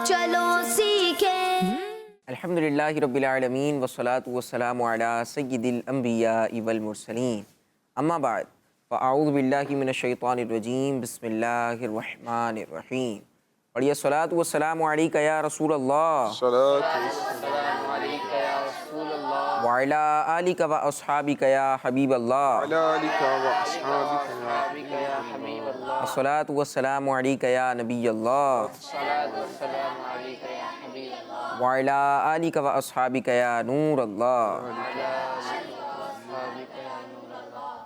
چلو سیکھیں۔ الحمدللہ رب العالمین والصلاة والسلام علی سید الانبیاء والمرسلین، اما بعد فاعوذ باللہ من الشیطان الرجیم، بسم اللہ الرحمن الرحیم۔ پڑھیے الصلاۃ والسلام علیک یا رسول اللہ وعلی آلک و اصحابک یا حبیب اللہ، الصلاۃ والسلام علیک یا نبی اللہ وعلی آلک و اصحابک یا نور اللہ۔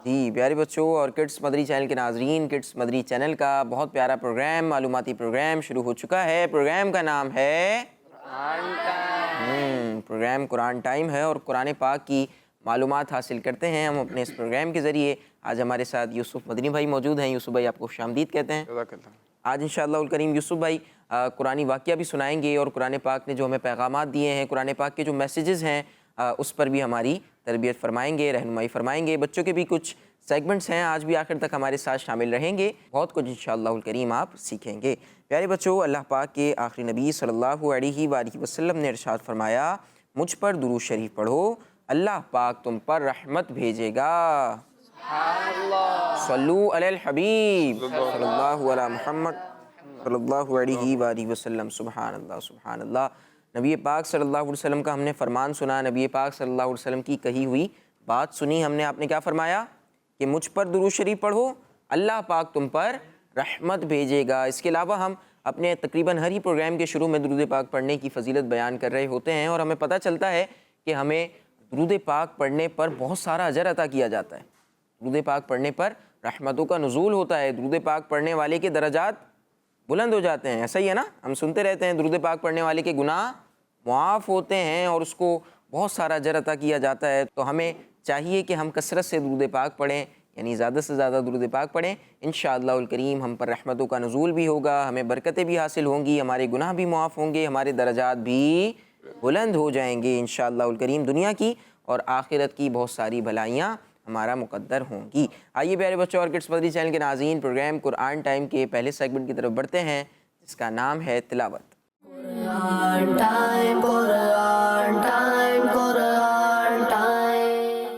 جی پیارے بچوں اور کڈس مدری چینل کے ناظرین، کڈس مدری چینل کا بہت پیارا پروگرام، معلوماتی پروگرام شروع ہو چکا ہے۔ پروگرام کا نام ہے پروگرام قرآن ٹائم ہے، اور قرآن پاک کی معلومات حاصل کرتے ہیں ہم اپنے اس پروگرام کے ذریعے۔ آج ہمارے ساتھ یوسف مدنی بھائی موجود ہیں۔ یوسف بھائی آپ کو خوش آمدید کہتے ہیں۔ آج انشاءاللہ الکریم یوسف بھائی قرآنی واقعہ بھی سنائیں گے، اور قرآن پاک نے جو ہمیں پیغامات دیے ہیں، قرآن پاک کے جو میسیجز ہیں اس پر بھی ہماری تربیت فرمائیں گے، رہنمائی فرمائیں گے۔ بچوں کے بھی کچھ سیگمنٹس ہیں، آج بھی آخر تک ہمارے ساتھ شامل رہیں گے، بہت کچھ انشاءاللہ الکریم آپ سیکھیں گے۔ پیارے بچوں، اللہ پاک کے آخری نبی صلی اللہ علیہ وآلہ وسلم نے ارشاد فرمایا، مجھ پر درود شریف پڑھو، اللہ پاک تم پر رحمت بھیجے گا۔ صلو علی الحبیب صلی اللہ علی محمد صلی اللہ علیہ وآلہ وسلم۔ سبحان اللہ سبحان اللہ۔ نبی پاک صلی اللہ علیہ وسلم کا ہم نے فرمان سنا، نبی پاک صلی اللہ علیہ وسلم کی کہی ہوئی بات سنی ہم نے۔ آپ نے کیا فرمایا کہ مجھ پر درود شریف پڑھو، اللہ پاک تم پر رحمت بھیجے گا۔ اس کے علاوہ ہم اپنے تقریباً ہر ہی پروگرام کے شروع میں درود پاک پڑھنے کی فضیلت بیان کر رہے ہوتے ہیں، اور ہمیں پتہ چلتا ہے کہ ہمیں درود پاک پڑھنے پر بہت سارا اجر عطا کیا جاتا ہے۔ درود پاک پڑھنے پر رحمتوں کا نزول ہوتا ہے، درود پاک پڑھنے والے کے درجات بلند ہو جاتے ہیں، ایسا ہی ہے نا؟ ہم سنتے رہتے ہیں درود پاک پڑھنے والے کے گناہ معاف ہوتے ہیں اور اس کو بہت سارا اجر عطا کیا جاتا ہے۔ تو ہمیں چاہیے کہ ہم کثرت سے درود پاک پڑھیں، یعنی زیادہ سے زیادہ درود پاک پڑھیں۔ انشاءاللہ الکریم ہم پر رحمتوں کا نزول بھی ہوگا، ہمیں برکتیں بھی حاصل ہوں گی، ہمارے گناہ بھی معاف ہوں گے، ہمارے درجات بھی بلند ہو جائیں گے انشاءاللہ الکریم۔ دنیا کی اور آخرت کی بہت ساری بھلائیاں ہمارا مقدر ہوں گی۔ آئیے پیارے بچوں اور کڈس مدری چینل کے ناظرین، پروگرام قرآن ٹائم کے پہلے سیگمنٹ کی طرف بڑھتے ہیں، جس کا نام ہے تلاوت۔ قرآن ٹائم، قرآن ٹائم، قرآن ٹائم۔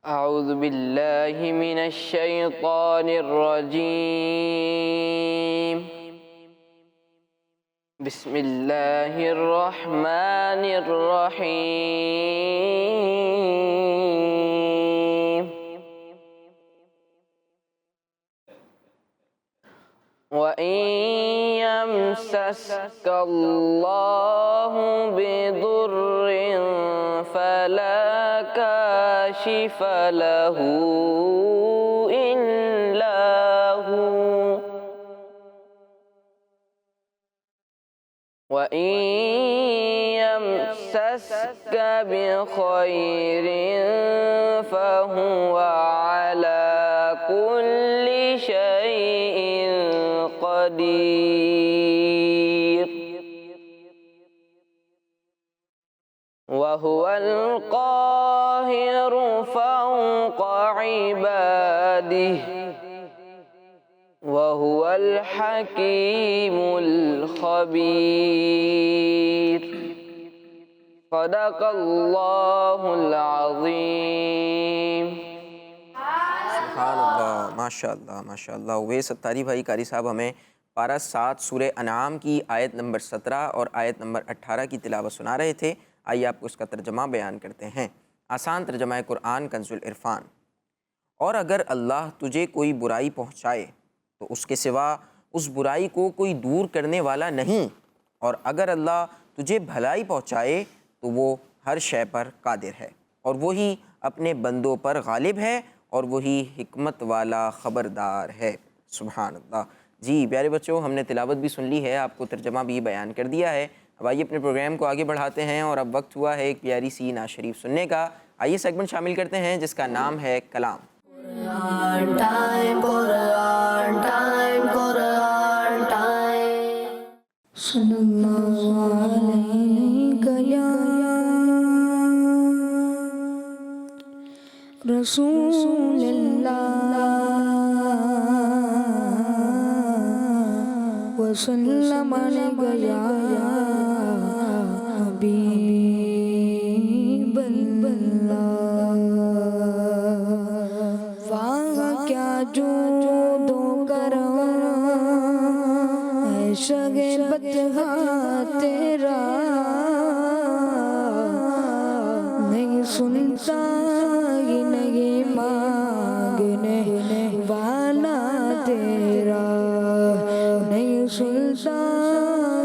اعوذ باللہ من الشیطان الرجیم، بسم اللہ الرحمن الرحیم۔ وَإِن يَمْسَسْكَ اللَّهُ بِضُرٍّ فَلَا كَاشِفَ لَهُ إِلَّا هُوَ، وَإِن يَمْسَسْكَ بِخَيْرٍ فَهُوَ عَلَى كُلِّ شَيْءٍ قدیر، وَهُوَ الْقَاهِرُ فَوْقَ عِبَادِهِ، وَهُوَ الْحَكِيمُ الْخَبِيرُ۔ صدق اللہ العظیم۔ سبحان اللہ، ماشاءاللہ ماشاءاللہ۔ اویس ستاری بھائی قاری صاحب ہمیں پارہ 7 سورہ انعام کی آیت نمبر 17 اور آیت نمبر 18 کی تلاوت سنا رہے تھے۔ آئیے آپ کو اس کا ترجمہ بیان کرتے ہیں۔ آسان ترجمہ قرآن کنز العرفان۔ اور اگر اللہ تجھے کوئی برائی پہنچائے تو اس کے سوا اس برائی کو کوئی دور کرنے والا نہیں، اور اگر اللہ تجھے بھلائی پہنچائے تو وہ ہر شے پر قادر ہے، اور وہی اپنے بندوں پر غالب ہے، اور وہی حکمت والا خبردار ہے۔ سبحان اللہ۔ جی پیارے بچوں، ہم نے تلاوت بھی سن لی ہے، آپ کو ترجمہ بھی بیان کر دیا ہے۔ اب آئیے اپنے پروگرام کو آگے بڑھاتے ہیں، اور اب وقت ہوا ہے ایک پیاری سی نعت شریف سننے کا۔ آئیے سیگمنٹ شامل کرتے ہیں جس کا نام ہے کلام۔ قرآن ٹائم، قرآن ٹائم، قرآن ٹائم۔ صلی اللہ علیہ یا رسول اللہ وسلم گیا حبیب اللہ وہاں کیا جود و کرم ہے شگے بطحہ تیرا نہیں سنتا ہی نہیں مانگنے والا تیرا نہیں سنتا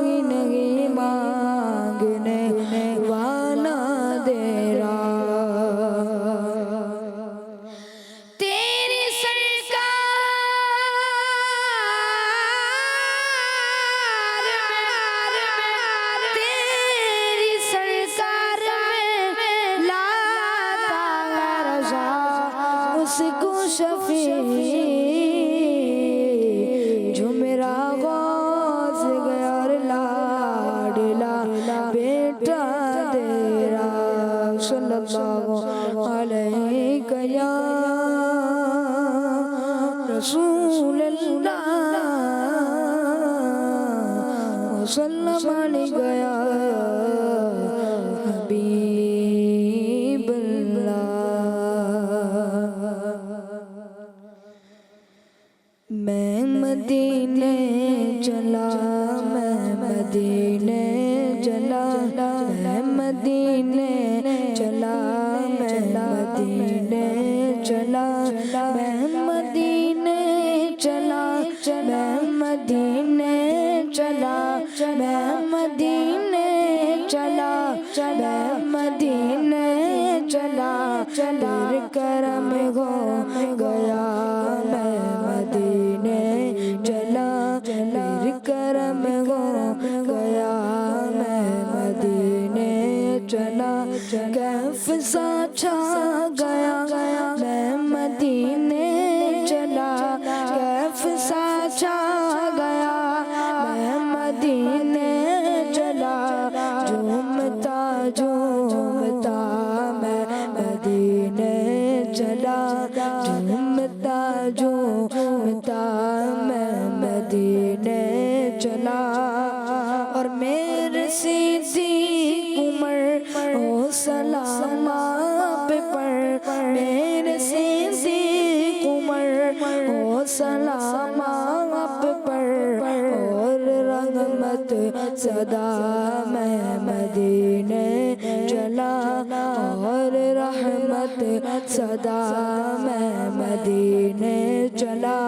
ہی نہیں مانگنے والا تیرا تیری سرکار میں لاتا رضا اس کو شفیع جو میرا غوث گیا اور لاڈلا بیٹا تیرا صلی اللہ علیہ یا رسول اللہ وسلم علیہ یا حبیب اللہ میں مدینے چلا میں مدینے چلا میں مدینے چلا میں مدینے چلا میں مدینے چلا میں مدینے چلا میں مدینے چلا میں مدینے چلا پھر کرم ہو گیا میں مدینے چلا پھر کرم ہو گیا میں مدینے چلا کیف سا چھا گیا میں مدینے چلا کیف سا چھا گیا میں مدینے چلا جھومتا جھومتا میں مدینے چلا جھومتا جھومتا میں مدینے چلا اور میرے صدیق عمر ہو سلام آپ پر میرے صدیق عمر ہو سلام آپ پر اور رحمت صدا میں مدینے چلا اور رحمت صدا میں مدینے چلا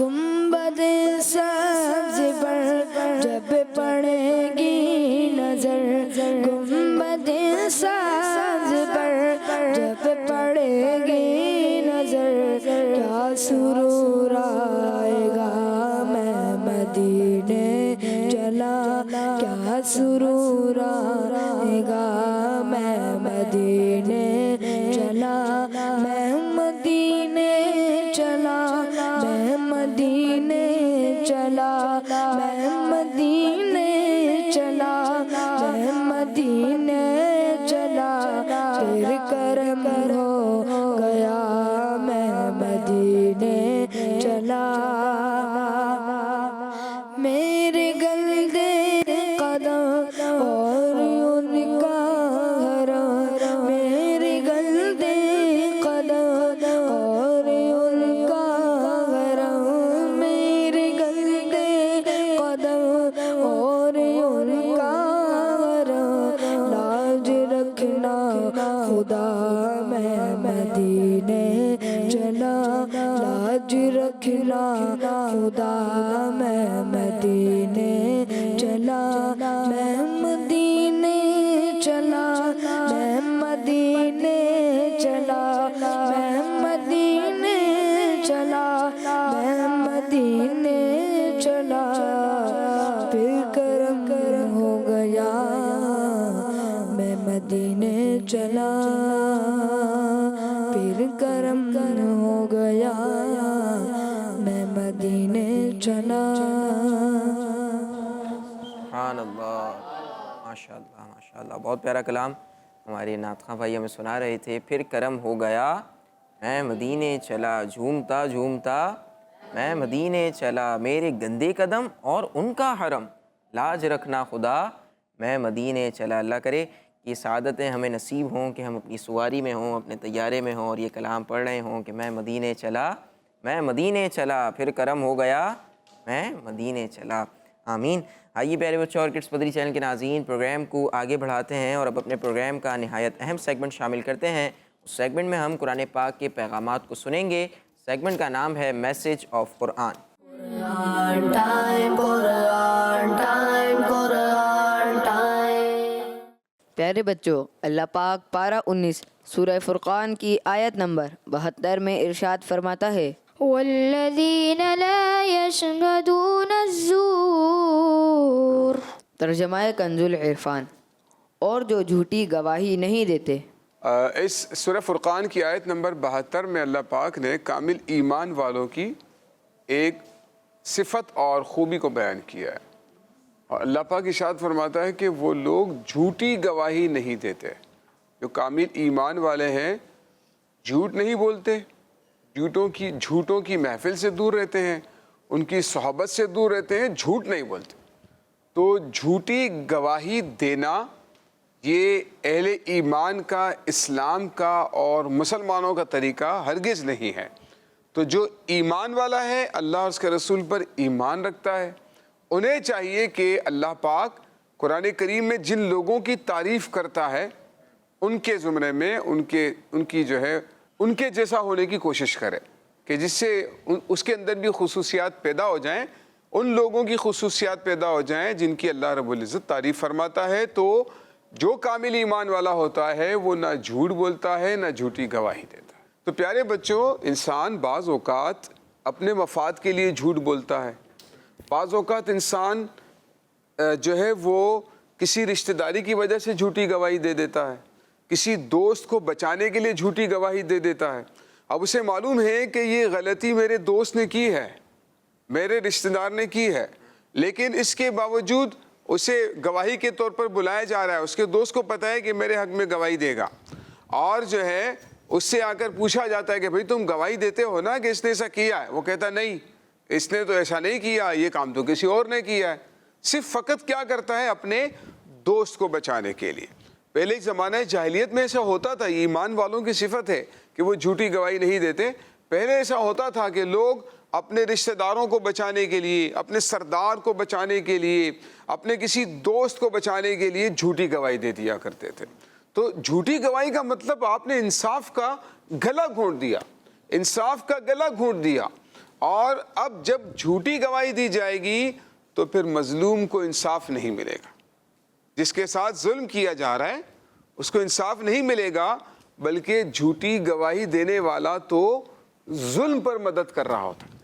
گنبد سبز پر جب پڑے گی نظر گنبد سبز پر جب پڑے گی نظر کیا سرور آئے گا میں مدینے چلا کیا سرور آئے گا میں مدینے چلا میں مدینے چلا میں مدینے چلا میں مدینے چلا میں مدینے چلا پھر کرم ہو گیا میں مدینے چلا میرے گلدے قدم اور ان کا حرم میرے گلدے قدم اور ان کا حرم میرے گلدے قدم اور ان کا حرم لاج رکھنا خدا میں مدینے چلا لاج رکھنا خدا میں مدینے چلا میں مدینے چلا میں مدینے چلا میں مدینے چلا میں مدینے چلا پھر کرم ہو گیا میں مدینے چلا پھر کرم ہو گیا میں مدینے چلا سبحان اللہ ماشاءاللہ ماشاءاللہ بہت پیارا کلام ہمارے نعت خواں بھائی ہمیں سنا رہے تھے پھر کرم ہو گیا میں مدینے چلا جھومتا جھومتا میں مدینے چلا، میرے گندے قدم اور ان کا حرم لاج رکھنا خدا، میں مدینے چلا۔ اللہ کرے کہ یہ سعادتیں ہمیں نصیب ہوں کہ ہم اپنی سواری میں ہوں، اپنے طیارے میں ہوں اور یہ کلام پڑھ رہے ہوں کہ میں مدینے چلا، میں مدینے چلا، پھر کرم ہو گیا، میں مدینے چلا۔ آمین۔ آئیے پیارے بچوں اور کڈس مدری چینل کے ناظرین، پروگرام کو آگے بڑھاتے ہیں اور اب اپنے پروگرام کا نہایت اہم سیگمنٹ شامل کرتے ہیں۔ اس سیگمنٹ میں ہم قرآن پاک کے پیغامات کو سنیں گے۔ سیگمنٹ کا نام ہے میسج آف قرآن۔ پیارے بچوں، اللہ پاک پارہ 19 سورہ فرقان کی آیت نمبر 72 میں ارشاد فرماتا ہے، والذین لا یشہدون الزور۔ ترجمہ کنز العرفان، اور جو جھوٹی گواہی نہیں دیتے۔ اس سورہ فرقان کی آیت نمبر 72 میں اللہ پاک نے کامل ایمان والوں کی ایک صفت اور خوبی کو بیان کیا ہے، اور اللہ پاک ارشاد فرماتا ہے کہ وہ لوگ جھوٹی گواہی نہیں دیتے۔ جو کامل ایمان والے ہیں جھوٹ نہیں بولتے، جھوٹوں کی محفل سے دور رہتے ہیں، ان کی صحبت سے دور رہتے ہیں، جھوٹ نہیں بولتے۔ تو جھوٹی گواہی دینا یہ اہل ایمان کا، اسلام کا اور مسلمانوں کا طریقہ ہرگز نہیں ہے۔ تو جو ایمان والا ہے، اللہ اور اس کے رسول پر ایمان رکھتا ہے، انہیں چاہیے کہ اللہ پاک قرآن کریم میں جن لوگوں کی تعریف کرتا ہے ان کے زمرے میں ان کے جیسا ہونے کی کوشش کرے، کہ جس سے اس کے اندر بھی خصوصیات پیدا ہو جائیں، ان لوگوں کی خصوصیات پیدا ہو جائیں جن کی اللہ رب العزت تعریف فرماتا ہے۔ تو جو کامل ایمان والا ہوتا ہے وہ نہ جھوٹ بولتا ہے، نہ جھوٹی گواہی دیتا ہے۔ تو پیارے بچوں، انسان بعض اوقات اپنے مفاد کے لیے جھوٹ بولتا ہے، بعض اوقات انسان جو ہے وہ کسی رشتہ داری کی وجہ سے جھوٹی گواہی دے دیتا ہے، کسی دوست کو بچانے کے لیے جھوٹی گواہی دے دیتا ہے۔ اب اسے معلوم ہے کہ یہ غلطی میرے دوست نے کی ہے، میرے رشتہ دار نے کی ہے، لیکن اس کے باوجود اسے گواہی کے طور پر بلایا جا رہا ہے۔ اس کے دوست کو پتہ ہے کہ میرے حق میں گواہی دے گا، اور جو ہے اس سے آ کر پوچھا جاتا ہے کہ بھئی تم گواہی دیتے ہو نا کہ اس نے ایسا کیا ہے؟ وہ کہتا نہیں، اس نے تو ایسا نہیں کیا، یہ کام تو کسی اور نے کیا ہے۔ صرف فقط کیا کرتا ہے؟ اپنے دوست کو بچانے کے لیے۔ پہلے ایک زمانہ جاہلیت میں ایسا ہوتا تھا، یہ ایمان والوں کی صفت ہے کہ وہ جھوٹی گواہی نہیں دیتے۔ پہلے ایسا ہوتا تھا کہ لوگ اپنے رشتہ داروں کو بچانے کے لیے، اپنے سردار کو بچانے کے لیے، اپنے کسی دوست کو بچانے کے لیے جھوٹی گواہی دے دیا کرتے تھے۔ تو جھوٹی گواہی کا مطلب آپ نے انصاف کا گلا گھونٹ دیا، انصاف کا گلا گھونٹ دیا۔ اور اب جب جھوٹی گواہی دی جائے گی تو پھر مظلوم کو انصاف نہیں ملے گا، جس کے ساتھ ظلم کیا جا رہا ہے اس کو انصاف نہیں ملے گا، بلکہ جھوٹی گواہی دینے والا تو ظلم پر مدد کر رہا ہوتا ہے،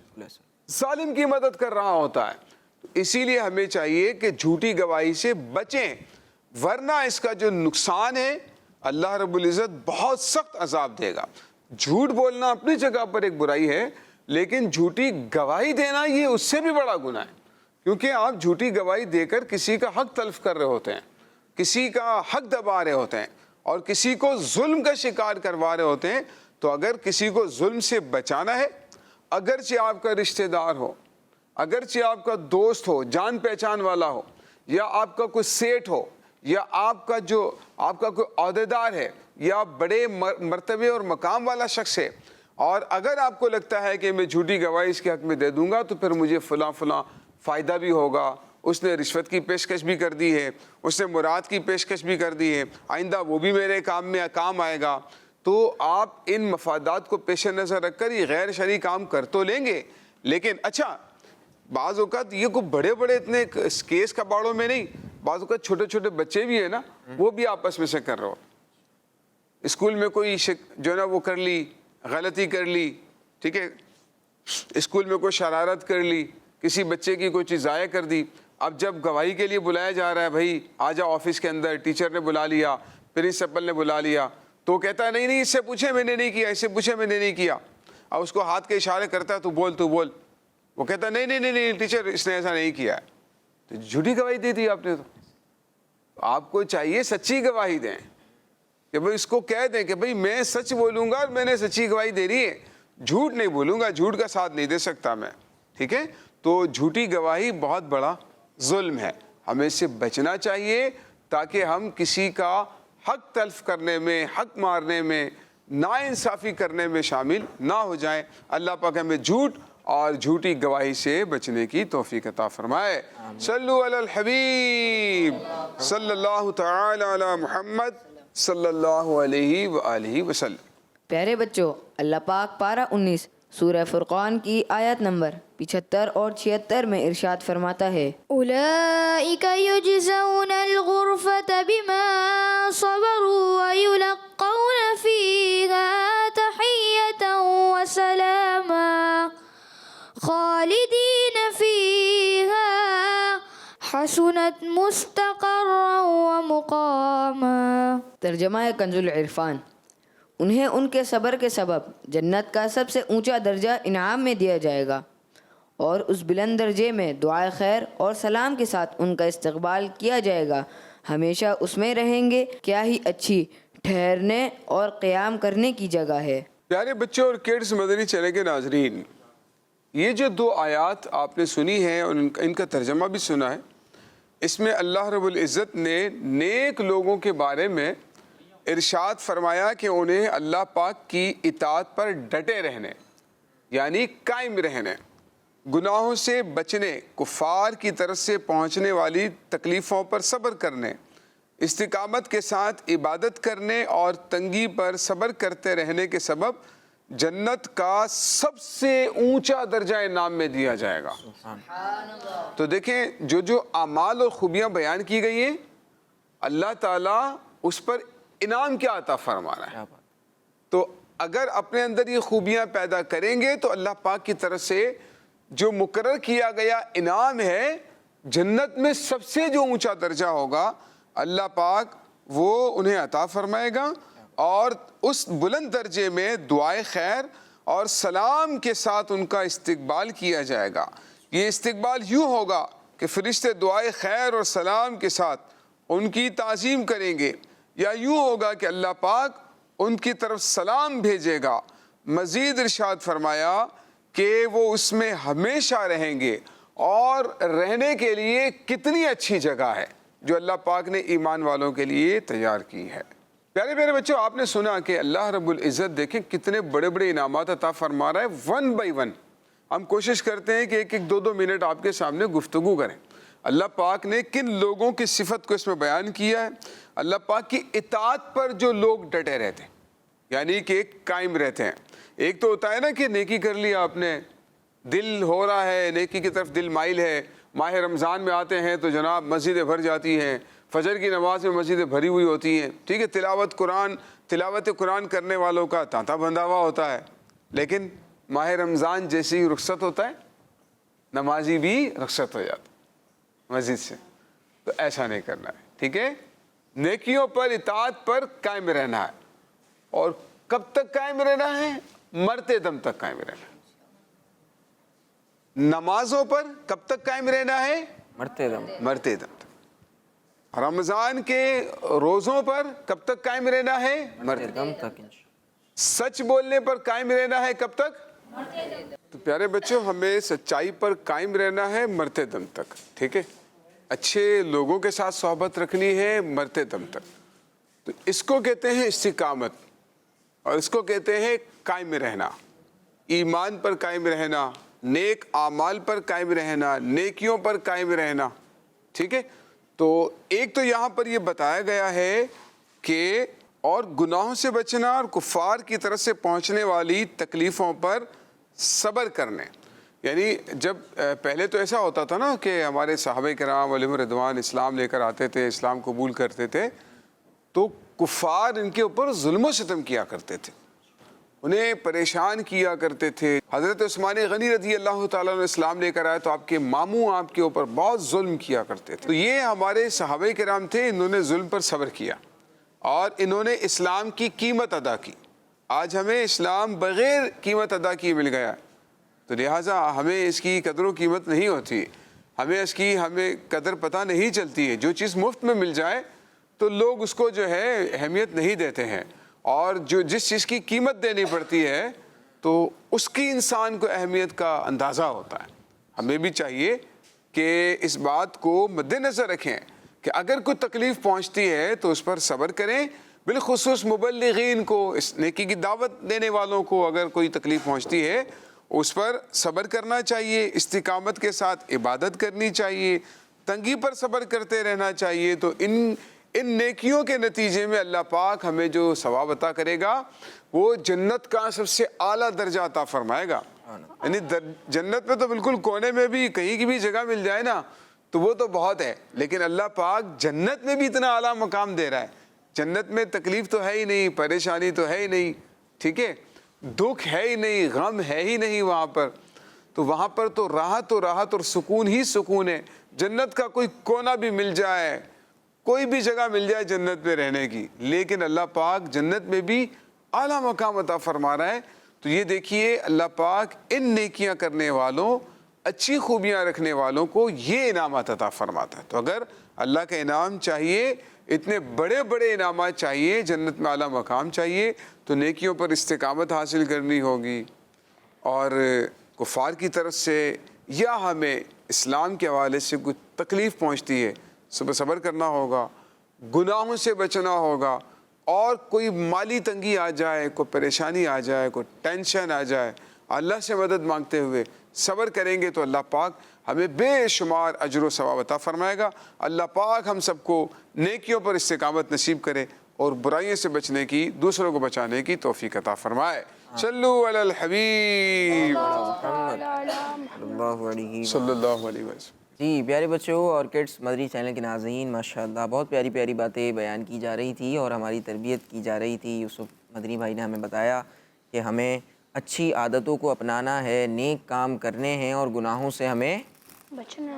ظالم کی مدد کر رہا ہوتا ہے۔ اسی لیے ہمیں چاہیے کہ جھوٹی گواہی سے بچیں، ورنہ اس کا جو نقصان ہے اللہ رب العزت بہت سخت عذاب دے گا۔ جھوٹ بولنا اپنی جگہ پر ایک برائی ہے، لیکن جھوٹی گواہی دینا یہ اس سے بھی بڑا گناہ ہے، کیونکہ آپ جھوٹی گواہی دے کر کسی کا حق تلف کر رہے ہوتے ہیں، کسی کا حق دبا رہے ہوتے ہیں، اور کسی کو ظلم کا شکار کروا رہے ہوتے ہیں۔ تو اگر کسی کو ظلم سے بچانا ہے، اگرچہ آپ کا رشتہ دار ہو، اگرچہ آپ کا دوست ہو، جان پہچان والا ہو، یا آپ کا کوئی سیٹ ہو، یا آپ کا کوئی عہدیدار ہے، یا بڑے مرتبے اور مقام والا شخص ہے، اور اگر آپ کو لگتا ہے کہ میں جھوٹی گواہی اس کے حق میں دے دوں گا تو پھر مجھے فلاں فائدہ بھی ہوگا، اس نے رشوت کی پیشکش بھی کر دی ہے، اس نے مراد کی پیشکش بھی کر دی ہے، آئندہ وہ بھی میرے کام آئے گا، تو آپ ان مفادات کو پیش نظر رکھ کر یہ غیر شرعی کام کر تو لیں گے۔ لیکن اچھا، بعض اوقات یہ کوئی بڑے اتنے کیس کباڑوں میں نہیں، بعض اوقات چھوٹے چھوٹے بچے بھی ہیں نا، وہ بھی آپس میں سے کر رہے ہو، اسکول میں کوئی جو ہے نا وہ کر لی، غلطی کر لی، ٹھیک ہے، اسکول میں کوئی شرارت کر لی، کسی بچے کی کوئی چیز ضائع کر دی۔ اب جب گواہی کے لیے بلایا جا رہا ہے، بھائی آ جاؤ آفس کے اندر، ٹیچر نے بلا لیا، پرنسپل نے بلا لیا، تو کہتا ہے نہیں اس سے پوچھے میں نے نہیں کیا، اس سے پوچھے میں نے نہیں کیا، اب اس کو ہاتھ کے اشارے کرتا ہے تو بول، وہ کہتا ہے نہیں ٹیچر اس نے ایسا نہیں کیا ہے، تو جھوٹی گواہی دے دی آپ نے۔ تو آپ کو چاہیے سچی گواہی دیں، کہ بھئی اس کو کہہ دیں کہ بھئی میں سچ بولوں گا اور میں نے سچی گواہی دے رہی ہے، جھوٹ نہیں بولوں گا، جھوٹ کا ساتھ نہیں دے سکتا میں، ٹھیک ہے؟ تو جھوٹی گواہی بہت بڑا ظلم ہے، ہمیں اس سے بچنا چاہیے تاکہ ہم کسی کا حق تلف کرنے میں، حق مارنے میں، ناانصافی کرنے میں شامل نہ ہو جائیں۔ اللہ پاک ہمیں جھوٹ اور جھوٹی گواہی سے بچنے کی توفیق عطا فرمائے۔ صلو علی الحبیب صلی اللہ تعالی علی محمد صلی اللہ علیہ وآلہ وسلم۔ پیارے بچوں، اللہ پاک پارہ 19 سورہ فرقان کی آیت نمبر 75 اور 76 میں ارشاد فرماتا ہے، أولئك يجزون الغرفة بما صبروا ويلقون فيها تحية وسلاما خالدين فيها حسنت مستقرا ومقاما۔ ترجمہ ہے کنز العرفان۔ انہیں ان کے صبر کے سبب جنت کا سب سے اونچا درجہ انعام میں دیا جائے گا، اور اس بلند درجے میں دعائے خیر اور سلام کے ساتھ ان کا استقبال کیا جائے گا، ہمیشہ اس میں رہیں گے، کیا ہی اچھی ٹھہرنے اور قیام کرنے کی جگہ ہے۔ پیارے بچوں اور کڈز مدنی چینل کے ناظرین، یہ جو دو آیات آپ نے سنی ہیں اور ان کا ترجمہ بھی سنا ہے، اس میں اللہ رب العزت نے نیک لوگوں کے بارے میں ارشاد فرمایا کہ انہیں اللہ پاک کی اطاعت پر ڈٹے رہنے، یعنی قائم رہنے، گناہوں سے بچنے، کفار کی طرف سے پہنچنے والی تکلیفوں پر صبر کرنے، استقامت کے ساتھ عبادت کرنے اور تنگی پر صبر کرتے رہنے کے سبب جنت کا سب سے اونچا درجہ انعام میں دیا جائے گا۔ تو دیکھیں جو اعمال اور خوبیاں بیان کی گئی ہیں، اللہ تعالیٰ اس پر انعام کیا عطا فرما رہا ہے۔ تو اگر اپنے اندر یہ خوبیاں پیدا کریں گے تو اللہ پاک کی طرف سے جو مقرر کیا گیا انعام ہے، جنت میں سب سے جو اونچا درجہ ہوگا، اللہ پاک وہ انہیں عطا فرمائے گا، اور اس بلند درجے میں دعائے خیر اور سلام کے ساتھ ان کا استقبال کیا جائے گا۔ یہ استقبال یوں ہوگا کہ فرشتے دعائے خیر اور سلام کے ساتھ ان کی تعظیم کریں گے، یا یوں ہوگا کہ اللہ پاک ان کی طرف سلام بھیجے گا۔ مزید ارشاد فرمایا کہ وہ اس میں ہمیشہ رہیں گے، اور رہنے کے لیے کتنی اچھی جگہ ہے جو اللہ پاک نے ایمان والوں کے لیے تیار کی ہے۔ پیارے پیارے بچوں، آپ نے سنا کہ اللہ رب العزت دیکھیں کتنے بڑے بڑے انعامات عطا فرما رہا ہے، ون بائی ون۔ ہم کوشش کرتے ہیں کہ ایک ایک دو منٹ آپ کے سامنے گفتگو کریں۔ اللہ پاک نے کن لوگوں کی صفت کو اس میں بیان کیا ہے؟ اللہ پاک کی اطاعت پر جو لوگ ڈٹے رہتے ہیں، یعنی کہ ایک قائم رہتے ہیں۔ ایک تو ہوتا ہے نا کہ نیکی کر لیا آپ نے، دل ہو رہا ہے نیکی کی طرف، دل مائل ہے، ماہ رمضان میں آتے ہیں تو جناب مسجدیں بھر جاتی ہیں، فجر کی نماز میں مسجدیں بھری ہوئی ہوتی ہیں، ٹھیک ہے، تلاوت قرآن کرنے والوں کا تانتا بندھا ہوا ہوتا ہے، لیکن ماہ رمضان جیسے ہی رخصت ہوتا ہے، نمازی بھی رخصت ہو جاتا مسجد سے۔ تو ایسا نہیں کرنا ہے، ٹھیک ہے؟ نیکیوں پر، اطاعت پر قائم رہنا ہے، اور کب تک قائم رہنا ہے؟ مرتے دم تک قائم رہنا ہے۔ نمازوں پر کب تک قائم رہنا ہے؟ مرتے دم تک۔ رمضان کے روزوں پر کب تک قائم رہنا ہے؟ مرتے دم تک۔ سچ بولنے پر قائم رہنا ہے کب تک؟ تو پیارے بچوں، ہمیں سچائی پر قائم رہنا ہے مرتے دم تک، ٹھیک ہے؟ اچھے لوگوں کے ساتھ صحبت رکھنی ہے مرتے دم تک۔ تو اس کو کہتے ہیں استقامت، اور اس کو کہتے ہیں قائم رہنا، ایمان پر قائم رہنا، نیک اعمال پر قائم رہنا، نیکیوں پر قائم رہنا، ٹھیک ہے؟ تو ایک تو یہاں پر یہ بتایا گیا ہے کہ اور گناہوں سے بچنا اور کفار کی طرف سے پہنچنے والی تکلیفوں پر صبر کرنے، یعنی جب پہلے تو ایسا ہوتا تھا نا کہ ہمارے صحابہ کرام علیہم رضوان اسلام لے کر آتے تھے، اسلام قبول کرتے تھے، تو کفار ان کے اوپر ظلم و ستم کیا کرتے تھے، انہیں پریشان کیا کرتے تھے۔ حضرت عثمان غنی رضی اللہ تعالیٰ نے اسلام لے کر آئے تو آپ کے ماموں آپ کے اوپر بہت ظلم کیا کرتے تھے۔ تو یہ ہمارے صحابہ کرام تھے، انہوں نے ظلم پر صبر کیا اور انہوں نے اسلام کی قیمت ادا کی۔ آج ہمیں اسلام بغیر قیمت ادا کی مل گیا، تو لہٰذا ہمیں اس کی قدر و قیمت نہیں ہوتی، ہمیں قدر پتہ نہیں چلتی ہے۔ جو چیز مفت میں مل جائے تو لوگ اس کو جو ہے اہمیت نہیں دیتے ہیں، اور جس چیز کی قیمت دینی پڑتی ہے تو اس کی انسان کو اہمیت کا اندازہ ہوتا ہے۔ ہمیں بھی چاہیے کہ اس بات کو مد نظر رکھیں کہ اگر کوئی تکلیف پہنچتی ہے تو اس پر صبر کریں، بالخصوص مبلغین کو، اس نیکی کی دعوت دینے والوں کو اگر کوئی تکلیف پہنچتی ہے اس پر صبر کرنا چاہیے، استقامت کے ساتھ عبادت کرنی چاہیے، تنگی پر صبر کرتے رہنا چاہیے۔ تو ان نیکیوں کے نتیجے میں اللہ پاک ہمیں جو ثواب عطا کرے گا وہ جنت کا سب سے اعلیٰ درجہ عطا فرمائے گا۔ یعنی جنت میں تو بالکل کونے میں بھی کہیں کی بھی جگہ مل جائے نا تو وہ تو بہت ہے، لیکن اللہ پاک جنت میں بھی اتنا اعلیٰ مقام دے رہا ہے۔ جنت میں تکلیف تو ہے ہی نہیں، پریشانی تو ہے ہی نہیں، ٹھیک ہے، دکھ ہے ہی نہیں، غم ہے ہی نہیں وہاں پر، تو وہاں پر تو راحت اور سکون ہی سکون ہے۔ جنت کا کوئی کونا بھی مل جائے، کوئی بھی جگہ مل جائے جنت میں رہنے کی، لیکن اللہ پاک جنت میں بھی اعلیٰ مقام عطا فرما رہا ہے۔ تو یہ دیکھیے اللہ پاک ان نیکیاں کرنے والوں، اچھی خوبیاں رکھنے والوں کو یہ انعامات عطا فرماتا ہے۔ تو اگر اللہ کا انعام چاہیے، اتنے بڑے بڑے انعامات چاہیے، جنت میں اعلیٰ مقام چاہیے، تو نیکیوں پر استقامت حاصل کرنی ہوگی، اور کفار کی طرف سے یا ہمیں اسلام کے حوالے سے کوئی تکلیف پہنچتی ہے، صبر کرنا ہوگا، گناہوں سے بچنا ہوگا، اور کوئی مالی تنگی آ جائے، کوئی پریشانی آ جائے، کوئی ٹینشن آ جائے، اللہ سے مدد مانگتے ہوئے صبر کریں گے تو اللہ پاک ہمیں بے شمار اجر و ثواب عطا فرمائے گا۔ اللہ پاک ہم سب کو نیکیوں پر استقامت نصیب کرے اور برائیوں سے بچنے کی، دوسروں کو بچانے کی توفیق عطا فرمائے۔ صلو علی الحبیب صلی اللہ علیہ وسلم۔ جی پیارے بچوں اور کڈس مدری چینل کے ناظرین، ماشاءاللہ بہت پیاری پیاری باتیں بیان کی جا رہی تھی اور ہماری تربیت کی جا رہی تھی۔ یوسف مدری بھائی نے ہمیں بتایا کہ ہمیں اچھی عادتوں کو اپنانا ہے، نیک کام کرنے ہیں اور گناہوں سے ہمیں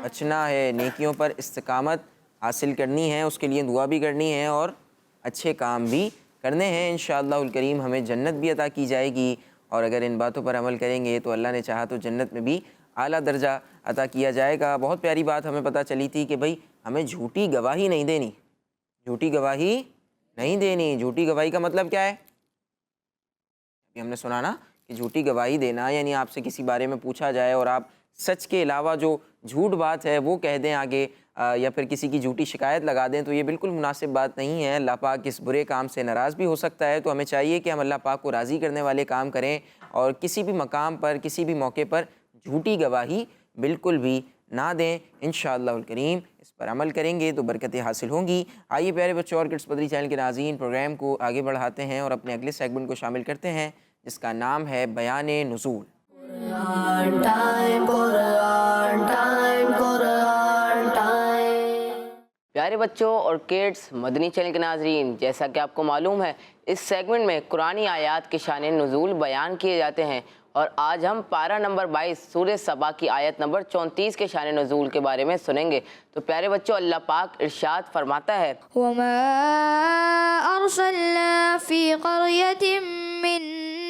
بچنا ہے، نیکیوں پر استقامت حاصل کرنی ہے، اس کے لیے دعا بھی کرنی ہے اور اچھے کام بھی کرنے ہیں۔ انشاءاللہ الکریم ہمیں جنت بھی عطا کی جائے گی، اور اگر ان باتوں پر عمل کریں گے تو اللہ نے چاہا تو جنت میں بھی اعلیٰ درجہ عطا کیا جائے گا۔ بہت پیاری بات ہمیں پتہ چلی تھی کہ بھئی ہمیں جھوٹی گواہی نہیں دینی، جھوٹی گواہی نہیں دینی۔ جھوٹی گواہی کا مطلب کیا ہے؟ ابھی ہم نے سنا نا کہ جھوٹی گواہی دینا یعنی آپ سے کسی بارے میں پوچھا جائے اور آپ سچ کے علاوہ جو جھوٹ بات ہے وہ کہہ دیں آگے، یا پھر کسی کی جھوٹی شکایت لگا دیں، تو یہ بالکل مناسب بات نہیں ہے۔ اللہ پاک اس برے کام سے ناراض بھی ہو سکتا ہے، تو ہمیں چاہیے کہ ہم اللہ پاک کو راضی کرنے والے کام کریں اور کسی بھی مقام پر، کسی بھی موقع پر جھوٹی گواہی بالکل بھی نہ دیں۔ انشاءاللہ الکریم اس پر عمل کریں گے تو برکتیں حاصل ہوں گی۔ آئیے پیارے بچوں اور کڈس مدری چینل کے ناظرین، پروگرام کو آگے بڑھاتے ہیں اور اپنے اگلے سیگمنٹ کو شامل کرتے ہیں جس کا نام ہے بیان نزول۔ پیارے بچوں اور کڈس مدنی چینل کے ناظرین، جیسا کہ آپ کو معلوم ہے اس سیگمنٹ میں قرآنی آیات کے شان نزول بیان کیے جاتے ہیں، اور آج ہم پارہ نمبر 22 سورہ سبا کی آیت نمبر 34 کے شان نزول کے بارے میں سنیں گے۔ تو پیارے بچوں اللہ پاک ارشاد فرماتا ہے، وما أرسلنا في قرية من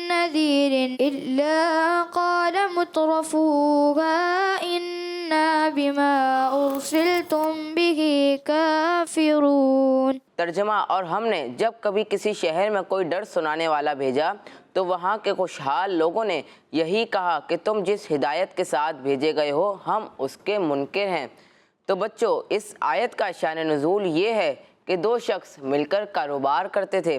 نذير إلا قال مترفوها إنا بما أرسلتم به كافرون۔ ترجمہ، اور ہم نے جب کبھی کسی شہر میں کوئی ڈر سنانے والا بھیجا تو وہاں کے خوشحال لوگوں نے یہی کہا کہ تم جس ہدایت کے ساتھ بھیجے گئے ہو ہم اس کے منکر ہیں۔ تو بچوں اس آیت کا شان نزول یہ ہے کہ دو شخص مل کر کاروبار کرتے تھے،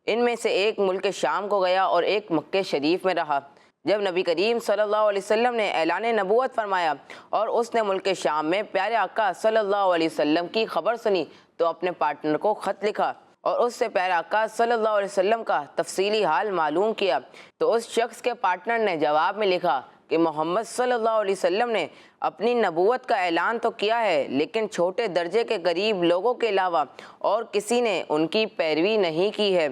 ان میں سے ایک ملک شام کو گیا اور ایک مکہ شریف میں رہا۔ جب نبی کریم صلی اللہ علیہ وسلم نے اعلان نبوت فرمایا اور اس نے ملک شام میں پیارے آقا صلی اللہ علیہ وسلم کی خبر سنی تو اپنے پارٹنر کو خط لکھا اور اس سے پیارے آقا صلی اللہ علیہ وسلم کا تفصیلی حال معلوم کیا۔ تو اس شخص کے پارٹنر نے جواب میں لکھا کہ محمد صلی اللہ علیہ وسلم نے اپنی نبوت کا اعلان تو کیا ہے لیکن چھوٹے درجے کے غریب لوگوں کے علاوہ اور کسی نے ان کی پیروی نہیں کی ہے۔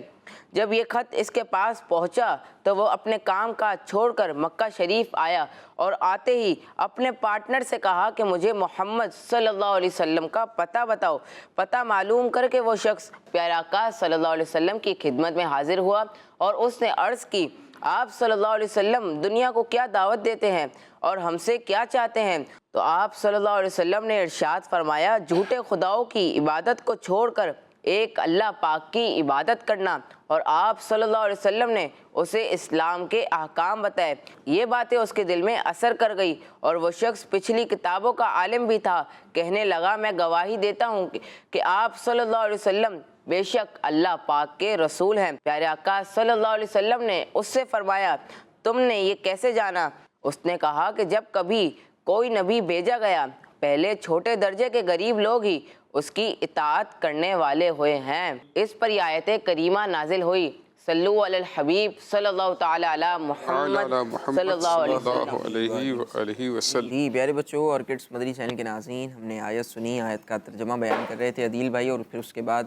جب یہ خط اس کے پاس پہنچا تو وہ اپنے کام کاج چھوڑ کر مکہ شریف آیا اور آتے ہی اپنے پارٹنر سے کہا کہ مجھے محمد صلی اللہ علیہ وسلم کا پتہ بتاؤ۔ پتہ معلوم کر کے وہ شخص پیارے آقا صلی اللہ علیہ وسلم کی خدمت میں حاضر ہوا اور اس نے عرض کی، آپ صلی اللہ علیہ وسلم دنیا کو کیا دعوت دیتے ہیں اور ہم سے کیا چاہتے ہیں؟ تو آپ صلی اللہ علیہ وسلم نے ارشاد فرمایا، جھوٹے خداؤں کی عبادت کو چھوڑ کر ایک اللہ پاک کی عبادت کرنا، اور آپ صلی اللہ علیہ وسلم نے اسے اسلام کے احکام بتائے۔ یہ باتیں اس کے دل میں اثر کر گئی اور وہ شخص پچھلی کتابوں کا عالم بھی تھا۔ کہنے لگا میں گواہی دیتا ہوں کہ آپ صلی اللہ علیہ وسلم بے شک اللہ پاک کے رسول ہیں۔ پیارے آقا صلی اللہ علیہ وسلم نے اس سے فرمایا تم نے یہ کیسے جانا؟ اس نے کہا کہ جب کبھی کوئی نبی بھیجا گیا پہلے چھوٹے درجے کے غریب لوگ ہی اس کی اطاعت کرنے والے ہوئے ہیں۔ اس پر یہ آیت کریمہ نازل ہوئی، صلو علی الحبیب صلی اللہ تعالی علی محمد صلی اللہ علیہ وسلم۔ جی پیارے بچوں اور کڈس مدری چینل کے ناظرین، ہم نے آیت سنی، آیت کا ترجمہ بیان کر رہے تھے عدیل بھائی، اور پھر اس کے بعد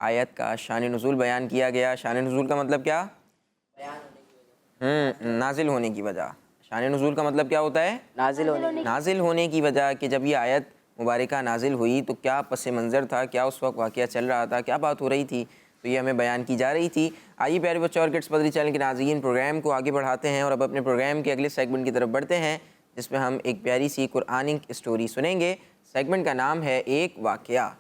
آیت کا شان نزول بیان کیا گیا۔ شان نزول کا مطلب کیا؟ نازل ہونے کی وجہ۔ شان نزول کا مطلب کیا ہوتا ہے؟ نازل ہونے کی وجہ، کہ جب یہ آیت مبارکہ نازل ہوئی تو کیا پس منظر تھا، کیا اس وقت واقعہ چل رہا تھا، کیا بات ہو رہی تھی، تو یہ ہمیں بیان کی جا رہی تھی۔ آئیے پیارے بچوں اور کڈس مدری چینل کے ناظرین، پروگرام کو آگے بڑھاتے ہیں اور اب اپنے پروگرام کے اگلے سیگمنٹ کی طرف بڑھتے ہیں، جس میں ہم ایک پیاری سی قرآنک اسٹوری سنیں گے۔ سیگمنٹ کا نام ہے ایک واقعہ۔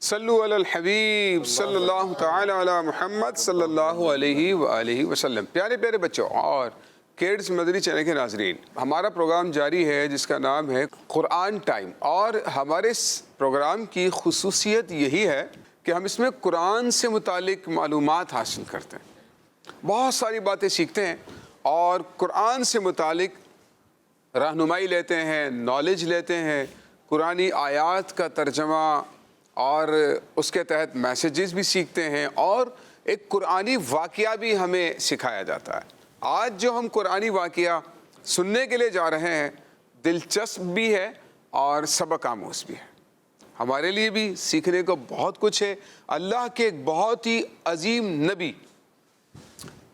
صلو علی الحبیب صلی اللہ تعالی علی محمد صلی اللہ علیہ وآلہ وسلم۔ پیارے پیارے بچوں اور کڈس مدری چینل کے ناظرین، ہمارا پروگرام جاری ہے جس کا نام ہے قرآن ٹائم، اور ہمارے اس پروگرام کی خصوصیت یہی ہے کہ ہم اس میں قرآن سے متعلق معلومات حاصل کرتے ہیں، بہت ساری باتیں سیکھتے ہیں اور قرآن سے متعلق رہنمائی لیتے ہیں، نالج لیتے ہیں، قرآنی آیات کا ترجمہ اور اس کے تحت میسیجز بھی سیکھتے ہیں، اور ایک قرآنی واقعہ بھی ہمیں سکھایا جاتا ہے۔ آج جو ہم قرآنی واقعہ سننے کے لیے جا رہے ہیں دلچسپ بھی ہے اور سبق آموز بھی ہے، ہمارے لیے بھی سیکھنے کو بہت کچھ ہے۔ اللہ کے ایک بہت ہی عظیم نبی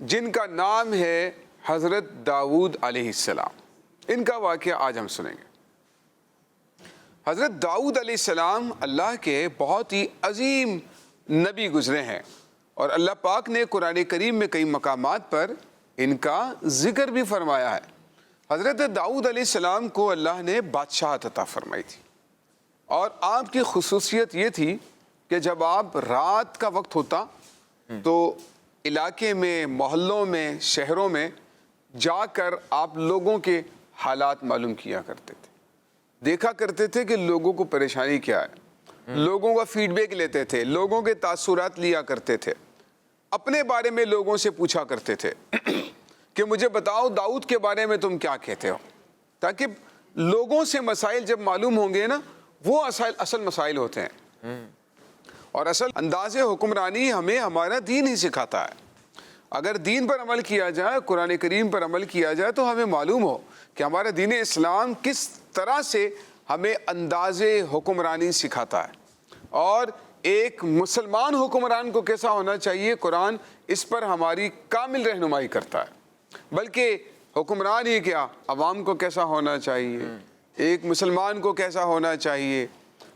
جن کا نام ہے حضرت داؤد علیہ السلام، ان کا واقعہ آج ہم سنیں گے۔ حضرت داؤد علیہ السلام اللہ کے بہت ہی عظیم نبی گزرے ہیں، اور اللہ پاک نے قرآن کریم میں کئی مقامات پر ان کا ذکر بھی فرمایا ہے۔ حضرت داؤد علیہ السلام کو اللہ نے بادشاہت عطا فرمائی تھی، اور آپ کی خصوصیت یہ تھی کہ جب آپ رات کا وقت ہوتا تو علاقے میں، محلوں میں، شہروں میں جا کر آپ لوگوں کے حالات معلوم کیا کرتے تھے، دیکھا کرتے تھے کہ لوگوں کو پریشانی کیا ہے، لوگوں کا فیڈ بیک لیتے تھے، لوگوں کے تاثرات لیا کرتے تھے، اپنے بارے میں لوگوں سے پوچھا کرتے تھے کہ مجھے بتاؤ داؤد کے بارے میں تم کیا کہتے ہو، تاکہ لوگوں سے مسائل جب معلوم ہوں گے نا، وہ اصل مسائل ہوتے ہیں، اور اصل انداز حکمرانی ہمیں ہمارا دین ہی سکھاتا ہے۔ اگر دین پر عمل کیا جائے، قرآن کریم پر عمل کیا جائے، تو ہمیں معلوم ہو کہ ہمارا دین اسلام کس طرح سے ہمیں انداز حکمرانی سکھاتا ہے، اور ایک مسلمان حکمران کو کیسا ہونا چاہیے، قرآن اس پر ہماری کامل رہنمائی کرتا ہے۔ بلکہ حکمران ہی کیا، عوام کو کیسا ہونا چاہیے، ایک مسلمان کو کیسا ہونا چاہیے،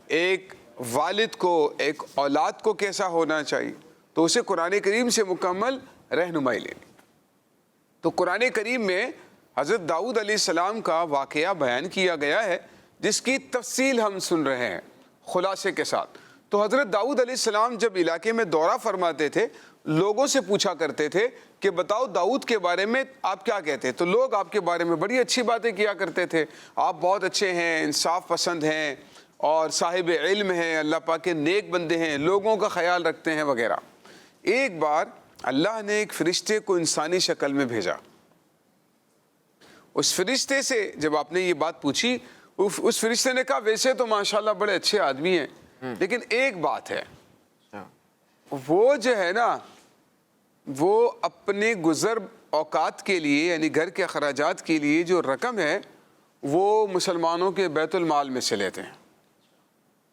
ایک والد کو، ایک اولاد کو کیسا ہونا چاہیے، تو اسے قرآن کریم سے مکمل رہنمائی لینی۔ تو قرآن کریم میں حضرت داؤد علیہ السلام کا واقعہ بیان کیا گیا ہے، جس کی تفصیل ہم سن رہے ہیں خلاصے کے ساتھ۔ تو حضرت داؤد علیہ السلام جب علاقے میں دورہ فرماتے تھے، لوگوں سے پوچھا کرتے تھے کہ بتاؤ داؤد کے بارے میں آپ کیا کہتے ہیں، تو لوگ آپ کے بارے میں بڑی اچھی باتیں کیا کرتے تھے، آپ بہت اچھے ہیں، انصاف پسند ہیں، اور صاحب علم ہیں، اللہ پاک کے نیک بندے ہیں، لوگوں کا خیال رکھتے ہیں وغیرہ۔ ایک بار اللہ نے ایک فرشتے کو انسانی شکل میں بھیجا۔ اس فرشتے سے جب آپ نے یہ بات پوچھی، اس فرشتے نے کہا ویسے تو ماشاءاللہ بڑے اچھے آدمی ہیں، لیکن ایک بات ہے، وہ جو ہے نا، وہ اپنے گزر اوقات کے لیے، یعنی گھر کے اخراجات کے لیے جو رقم ہے، وہ مسلمانوں کے بیت المال میں سے لیتے ہیں،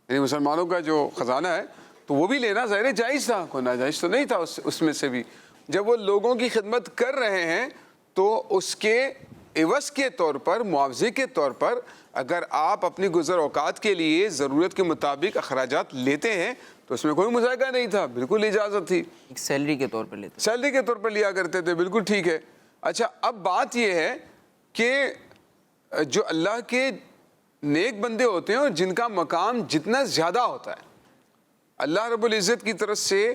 یعنی مسلمانوں کا جو خزانہ ہے تو وہ بھی لینا ظاہر جائز تھا، کوئی ناجائز تو نہیں تھا اس میں سے بھی۔ جب وہ لوگوں کی خدمت کر رہے ہیں تو اس کے عوض کے طور پر، معاوضے کے طور پر، اگر آپ اپنی گزر اوقات کے لیے ضرورت کے مطابق اخراجات لیتے ہیں تو اس میں کوئی مذائقہ نہیں تھا، بالکل اجازت تھی، ایک سیلری کے طور پر لیتے، سیلری کے طور پر لیا کرتے تھے، بالکل ٹھیک ہے۔ اچھا اب بات یہ ہے کہ جو اللہ کے نیک بندے ہوتے ہیں اور جن کا مقام جتنا زیادہ ہوتا ہے، اللہ رب العزت کی طرف سے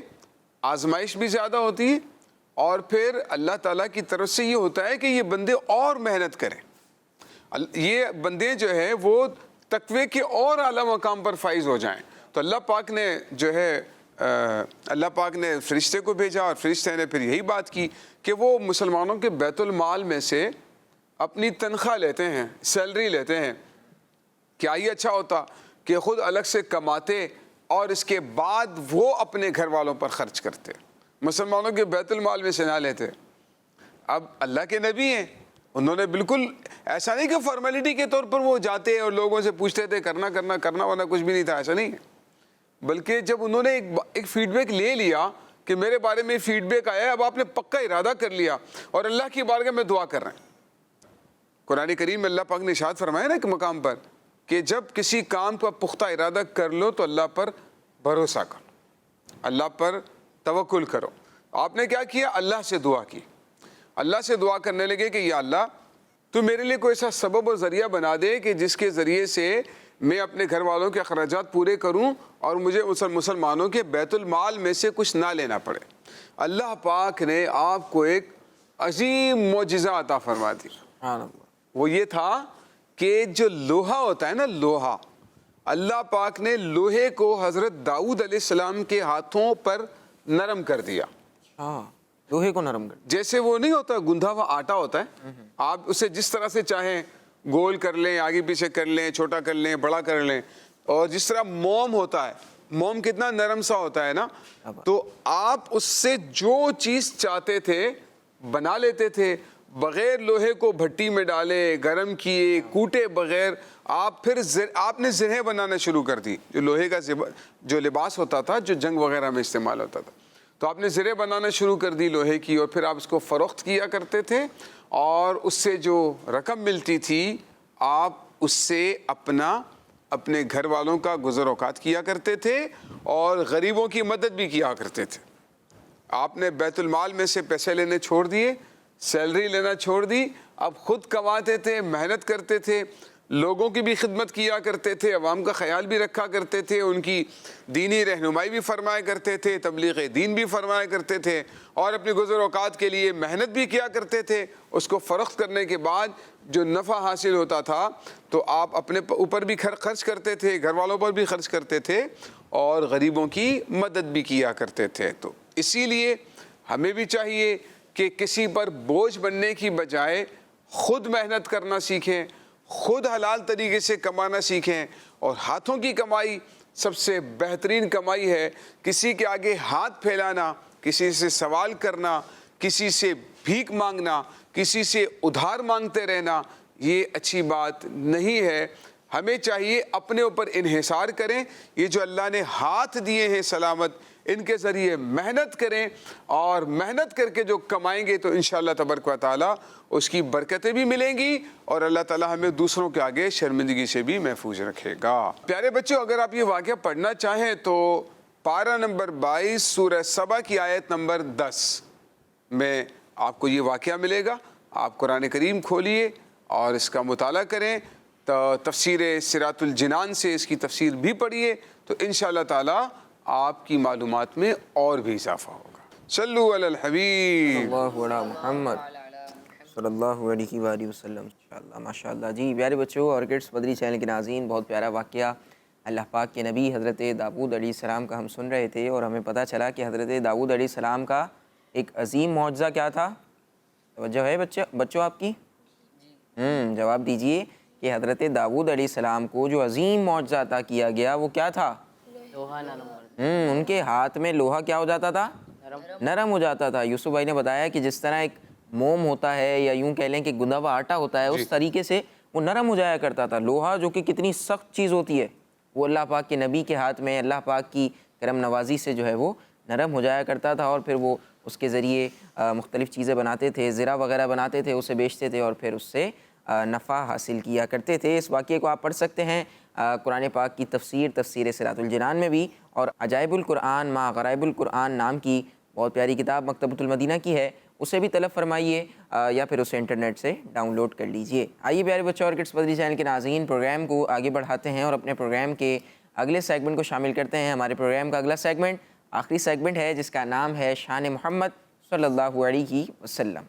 آزمائش بھی زیادہ ہوتی ہے، اور پھر اللہ تعالیٰ کی طرف سے یہ ہوتا ہے کہ یہ بندے اور محنت کریں، یہ بندے جو ہے وہ تقوی کے اور اعلیٰ مقام پر فائز ہو جائیں۔ تو اللہ پاک نے جو ہے اللہ پاک نے فرشتے کو بھیجا، اور فرشتے نے پھر یہی بات کی کہ وہ مسلمانوں کے بیت المال میں سے اپنی تنخواہ لیتے ہیں، سیلری لیتے ہیں۔ کیا یہ اچھا ہوتا کہ خود الگ سے کماتے اور اس کے بعد وہ اپنے گھر والوں پر خرچ کرتے، مسلمانوں کے بیت المال میں سے نہ لیتے۔ اب اللہ کے نبی ہیں، انہوں نے بالکل ایسا نہیں کہ فارمیلٹی کے طور پر وہ جاتے اور لوگوں سے پوچھتے تھے کرنا ورنہ کچھ بھی نہیں تھا، ایسا نہیں ہے۔ بلکہ جب انہوں نے ایک فیڈ بیک لے لیا کہ میرے بارے میں فیڈ بیک آیا ہے، اب آپ نے پکا ارادہ کر لیا اور اللہ کی بارگاہ میں دعا کر رہے ہیں۔ قرآن کریم میں اللہ پاک نے ارشاد فرمایا نا ایک مقام پر کہ جب کسی کام کا پختہ ارادہ کر لو تو اللہ پر بھروسہ کرو، اللہ پر توکل کرو۔ آپ نے کیا کیا؟ اللہ سے دعا کی، اللہ سے دعا کرنے لگے کہ یا اللہ تو میرے لیے کوئی ایسا سبب اور ذریعہ بنا دے کہ جس کے ذریعے سے میں اپنے گھر والوں کے اخراجات پورے کروں اور مجھے مسلمانوں کے بیت المال میں سے کچھ نہ لینا پڑے۔ اللہ پاک نے آپ کو ایک عظیم معجزہ عطا فرما دی۔ وہ یہ تھا کہ جو لوہا ہوتا ہے نا، لوہا، اللہ پاک نے لوہے کو حضرت داؤد علیہ السلام کے ہاتھوں پر نرم کر دیا۔ لوہے کو نرم کر، جیسے وہ نہیں ہوتا گندھا ہوا آٹا ہوتا ہے، آپ اسے جس طرح سے چاہیں گول کر لیں، آگے پیچھے کر لیں، چھوٹا کر لیں، بڑا کر لیں، اور جس طرح موم ہوتا ہے، موم کتنا نرم سا ہوتا ہے نا، تو آپ اس سے جو چیز چاہتے تھے بنا لیتے تھے، بغیر لوہے کو بھٹی میں ڈالے، گرم کیے، کوٹے بغیر آپ نے زرہیں بنانا شروع کر دی۔ جو لوہے کا جو لباس ہوتا تھا جو جنگ وغیرہ میں استعمال ہوتا تھا، تو آپ نے زرہیں بنانا شروع کر دی لوہے کی، اور پھر آپ اس کو فروخت کیا کرتے تھے، اور اس سے جو رقم ملتی تھی آپ اس سے اپنے گھر والوں کا گزر اوقات کیا کرتے تھے اور غریبوں کی مدد بھی کیا کرتے تھے۔ آپ نے بیت المال میں سے پیسے لینے چھوڑ دیے، سیلری لینا چھوڑ دی، اب خود کماتے تھے، محنت کرتے تھے، لوگوں کی بھی خدمت کیا کرتے تھے، عوام کا خیال بھی رکھا کرتے تھے، ان کی دینی رہنمائی بھی فرمایا کرتے تھے، تبلیغ دین بھی فرمایا کرتے تھے، اور اپنے گزر اوقات کے لیے محنت بھی کیا کرتے تھے۔ اس کو فروخت کرنے کے بعد جو نفع حاصل ہوتا تھا تو آپ اپنے اوپر بھی خرچ کرتے تھے، گھر والوں پر بھی خرچ کرتے تھے، اور غریبوں کی مدد بھی کیا کرتے تھے۔ تو اسی لیے ہمیں بھی چاہیے کہ کسی پر بوجھ بننے کی بجائے خود محنت کرنا سیکھیں، خود حلال طریقے سے کمانا سیکھیں، اور ہاتھوں کی کمائی سب سے بہترین کمائی ہے۔ کسی کے آگے ہاتھ پھیلانا، کسی سے سوال کرنا، کسی سے بھیک مانگنا، کسی سے ادھار مانگتے رہنا، یہ اچھی بات نہیں ہے۔ ہمیں چاہیے اپنے اوپر انحصار کریں، یہ جو اللہ نے ہاتھ دیے ہیں سلامت، ان کے ذریعے محنت کریں، اور محنت کر کے جو کمائیں گے تو انشاءاللہ تبارک و تعالیٰ اس کی برکتیں بھی ملیں گی، اور اللہ تعالیٰ ہمیں دوسروں کے آگے شرمندگی سے بھی محفوظ رکھے گا۔ پیارے بچوں، اگر آپ یہ واقعہ پڑھنا چاہیں تو پارہ نمبر 22 سورہ سبا کی آیت نمبر 10 میں آپ کو یہ واقعہ ملے گا۔ آپ قرآن کریم کھولیے اور اس کا مطالعہ کریں، تو تفسیر صراط الجنان سے اس کی تفسیر بھی پڑھیے، تو انشاءاللہ تعالیٰ آپ کی معلومات میں اور بھی اضافہ ہوگا۔ صلو علی الحبیب اللہ علی محمد صلی اللہ علیہ وآلہ وسلم۔ ماشاءاللہ جی پیارے بچوں اور کڈس مدری چینل کے ناظرین، بہت پیارا واقعہ اللہ پاک کے نبی حضرت داؤد علیہ السلام کا ہم سن رہے تھے، اور ہمیں پتہ چلا کہ حضرت داؤد علیہ السلام کا ایک عظیم معجزہ کیا تھا۔ توجہ ہے بچوں آپ کی؟ جواب دیجئے کہ حضرت داؤد علیہ السلام کو جو عظیم معجزہ عطا کیا گیا وہ کیا تھا؟ ان کے ہاتھ میں لوہا کیا ہو جاتا تھا؟ نرم ہو جاتا تھا۔ یوسف بھائی نے بتایا کہ جس طرح ایک موم ہوتا ہے، یا یوں کہہ لیں کہ گندھا ہوا آٹا ہوتا ہے، اس طریقے سے وہ نرم ہو جایا کرتا تھا۔ لوہا جو کہ کتنی سخت چیز ہوتی ہے، وہ اللہ پاک کے نبی کے ہاتھ میں اللہ پاک کی کرم نوازی سے جو ہے وہ نرم ہو جایا کرتا تھا، اور پھر وہ اس کے ذریعے مختلف چیزیں بناتے تھے، زرہ وغیرہ بناتے تھے، اسے بیچتے تھے، اور پھر اس سے نفع حاصل کیا کرتے تھے۔ اس واقعے کو آپ پڑھ سکتے ہیں قرآن پاک کی تفسیر صراط الجنان میں بھی، اور عجائب القرآن ما غرائب القرآن نام کی بہت پیاری کتاب مکتبۃ المدینہ کی ہے، اسے بھی طلب فرمائیے یا پھر اسے انٹرنیٹ سے ڈاؤن لوڈ کر لیجئے۔ آئیے پیارے بچوں اور کڈس مدنی چینل کے ناظرین، پروگرام کو آگے بڑھاتے ہیں اور اپنے پروگرام کے اگلے سیگمنٹ کو شامل کرتے ہیں۔ ہمارے پروگرام کا اگلا سیگمنٹ آخری سیگمنٹ ہے جس کا نام ہے شان محمد صلی اللہ علیہ وسلم۔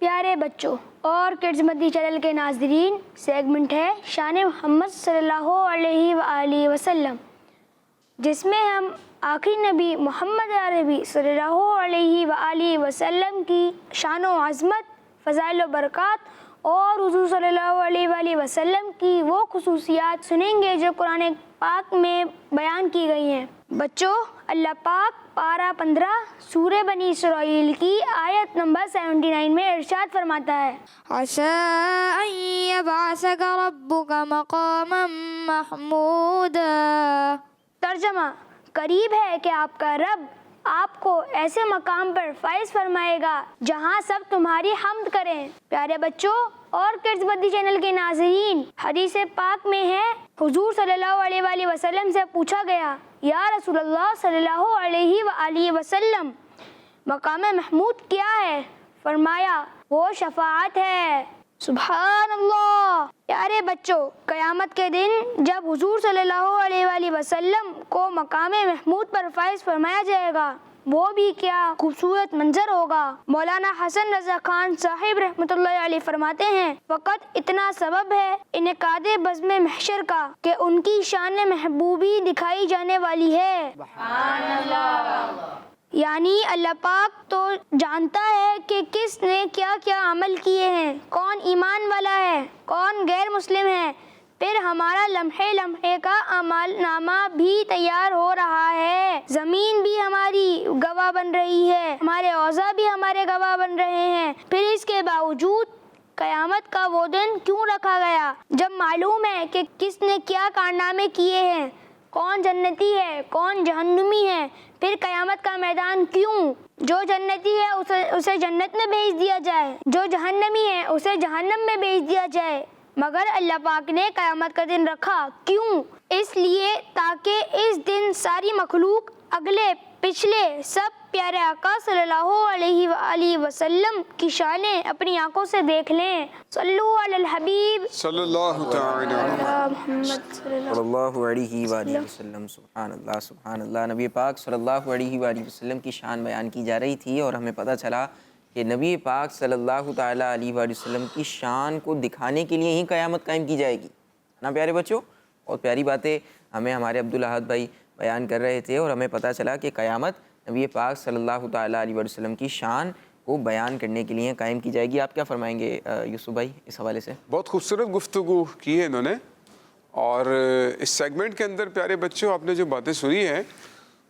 پیارے بچوں اور کڈز مدنی چینل کے ناظرین، سیگمنٹ ہے شان محمد صلی اللہ علیہ وآلہ وسلم، جس میں ہم آخری نبی محمد عربی صلی اللہ علیہ وآلہ وسلم کی شان و عظمت، فضائل و برکات اور حضور صلی اللہ علیہ وآلہ وسلم کی وہ خصوصیات سنیں گے جو قرآن پاک میں بیان کی گئی ہیں۔ بچوں، اللہ پاک پارہ 15 سورہ بنی اسرائیل کی آیت نمبر 79 میں ارشاد فرماتا ہے، عسى أن يبعثك ربك مقاما محمودا۔ ترجمہ، قریب ہے کہ آپ کا رب آپ کو ایسے مقام پر فائز فرمائے گا جہاں سب تمہاری حمد کریں۔ پیارے بچوں اور کڈز مدنی چینل کے ناظرین، حدیث پاک میں ہے، حضور صلی اللہ علیہ وآلہ وسلم سے پوچھا گیا، یا رسول اللہ صلی اللہ علیہ وآلہ وسلم، مقام محمود کیا ہے؟ فرمایا، وہ شفاعت ہے۔ سبحان اللہ۔ پیارے بچوں، قیامت کے دن جب حضور صلی اللہ علیہ وآلہ وسلم کو مقام محمود پر فائز فرمایا جائے گا، وہ بھی کیا خوبصورت منظر ہوگا۔ مولانا حسن رضا خان صاحب رحمۃ اللہ علیہ فرماتے ہیں، فقط اتنا سبب ہے انعقاد بزم محشر کا کہ ان کی شان محبوبی دکھائی جانے والی ہے۔ یعنی اللہ پاک تو جانتا ہے کہ کس نے کیا کیا عمل کیے ہیں، کون ایمان والا ہے، کون غیر مسلم ہے۔ پھر ہمارا لمحے لمحے کا اعمال نامہ بھی تیار ہو رہا ہے، زمین بھی ہماری گواہ بن رہی ہے، ہمارے اوضاع بھی ہمارے گواہ بن رہے ہیں۔ پھر اس کے باوجود قیامت کا وہ دن کیوں رکھا گیا جب معلوم ہے کہ کس نے کیا کارنامے کیے ہیں، کون جنتی ہے، کون جہنمی ہے۔ پھر قیامت کا میدان کیوں؟ جو جنتی ہے اسے جنت میں بھیج دیا جائے، جو جہنمی ہے اسے جہنم میں بھیج دیا جائے، مگر اللہ پاک نے قیامت کا دن رکھا کیوں؟ اس لیے تاکہ اس دن ساری مخلوق، اگلے پچھلے سب پیارے آقا صلی اللہ علیہ وآلہ وسلم کی شانیں اپنی آنکھوں سے دیکھ لیں۔ صلو علی الحبیب صلی اللہ تعالی محمد صلی اللہ صلی اللہ علیہ وآلہ وسلم۔ سبحان اللہ سبحان اللہ۔ نبی پاک صلی اللہ علیہ وآلہ وسلم کی شان بیان کی جا رہی تھی اور ہمیں پتہ چلا کہ نبی پاک صلی اللہ تعالیٰ علیہ وآلہ وسلم کی شان کو دکھانے کے لیے ہی قیامت قائم کی جائے گی نا پیارے بچوں۔ اور پیاری باتیں ہمیں ہمارے عبدالاحد بھائی بیان کر رہے تھے اور ہمیں پتہ چلا کہ قیامت نبی پاک صلی اللہ تعالیٰ علیہ وآلہ وسلم کی شان کو بیان کرنے کے لیے قائم کی جائے گی۔ آپ کیا فرمائیں گے یوسف بھائی اس حوالے سے؟ بہت خوبصورت گفتگو کی ہے انہوں نے، اور اس سیگمنٹ کے اندر پیارے بچوں آپ نے جو باتیں سنی ہیں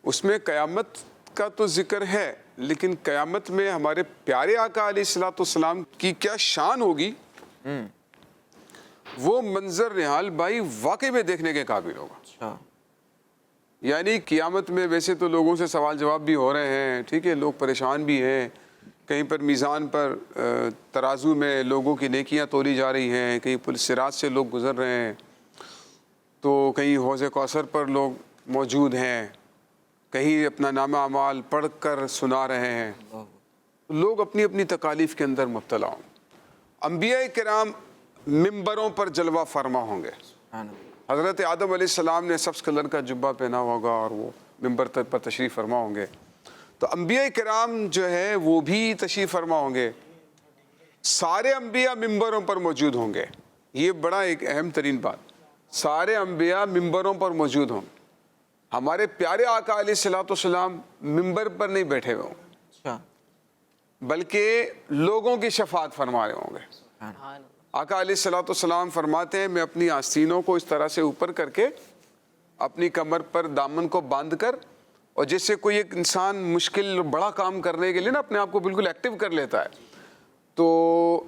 اس میں قیامت کا تو ذکر ہے، لیکن قیامت میں ہمارے پیارے آقا علیہ الصلوۃ والسلام کی کیا شان ہوگی، وہ منظر نہال بھائی واقعی میں دیکھنے کے قابل ہوگا۔ اچھا، یعنی قیامت میں ویسے تو لوگوں سے سوال جواب بھی ہو رہے ہیں، ٹھیک ہے، لوگ پریشان بھی ہیں، کہیں پر میزان پر ترازو میں لوگوں کی نیکیاں تولی جا رہی ہیں، کہیں پل صراط سے لوگ گزر رہے ہیں، تو کہیں حوض کوثر پر لوگ موجود ہیں، کہیں اپنا نامہ اعمال پڑھ کر سنا رہے ہیں، لوگ اپنی اپنی تکالیف کے اندر مبتلا ہوں۔ انبیاء کرام ممبروں پر جلوہ فرما ہوں گے۔ حضرت آدم علیہ السلام نے سبز کلر کا جبہ پہنا ہوگا اور وہ ممبر پر تشریف فرما ہوں گے، تو انبیاء کرام جو ہے وہ بھی تشریف فرما ہوں گے، سارے انبیاء ممبروں پر موجود ہوں گے۔ یہ بڑا ایک اہم ترین بات، سارے انبیاء ممبروں پر موجود ہوں گے۔ ہمارے پیارے آقا علیہ الصلوۃ والسلام ممبر پر نہیں بیٹھے ہوئے ہوں گے، اچھا، بلکہ لوگوں کی شفاعت فرما رہے ہوں گے۔ آقا علیہ الصلوۃ والسلام فرماتے ہیں، میں اپنی آستینوں کو اس طرح سے اوپر کر کے اپنی کمر پر دامن کو باندھ کر، اور جیسے کوئی ایک انسان مشکل بڑا کام کرنے کے لیے نا اپنے آپ کو بالکل ایکٹیو کر لیتا ہے، تو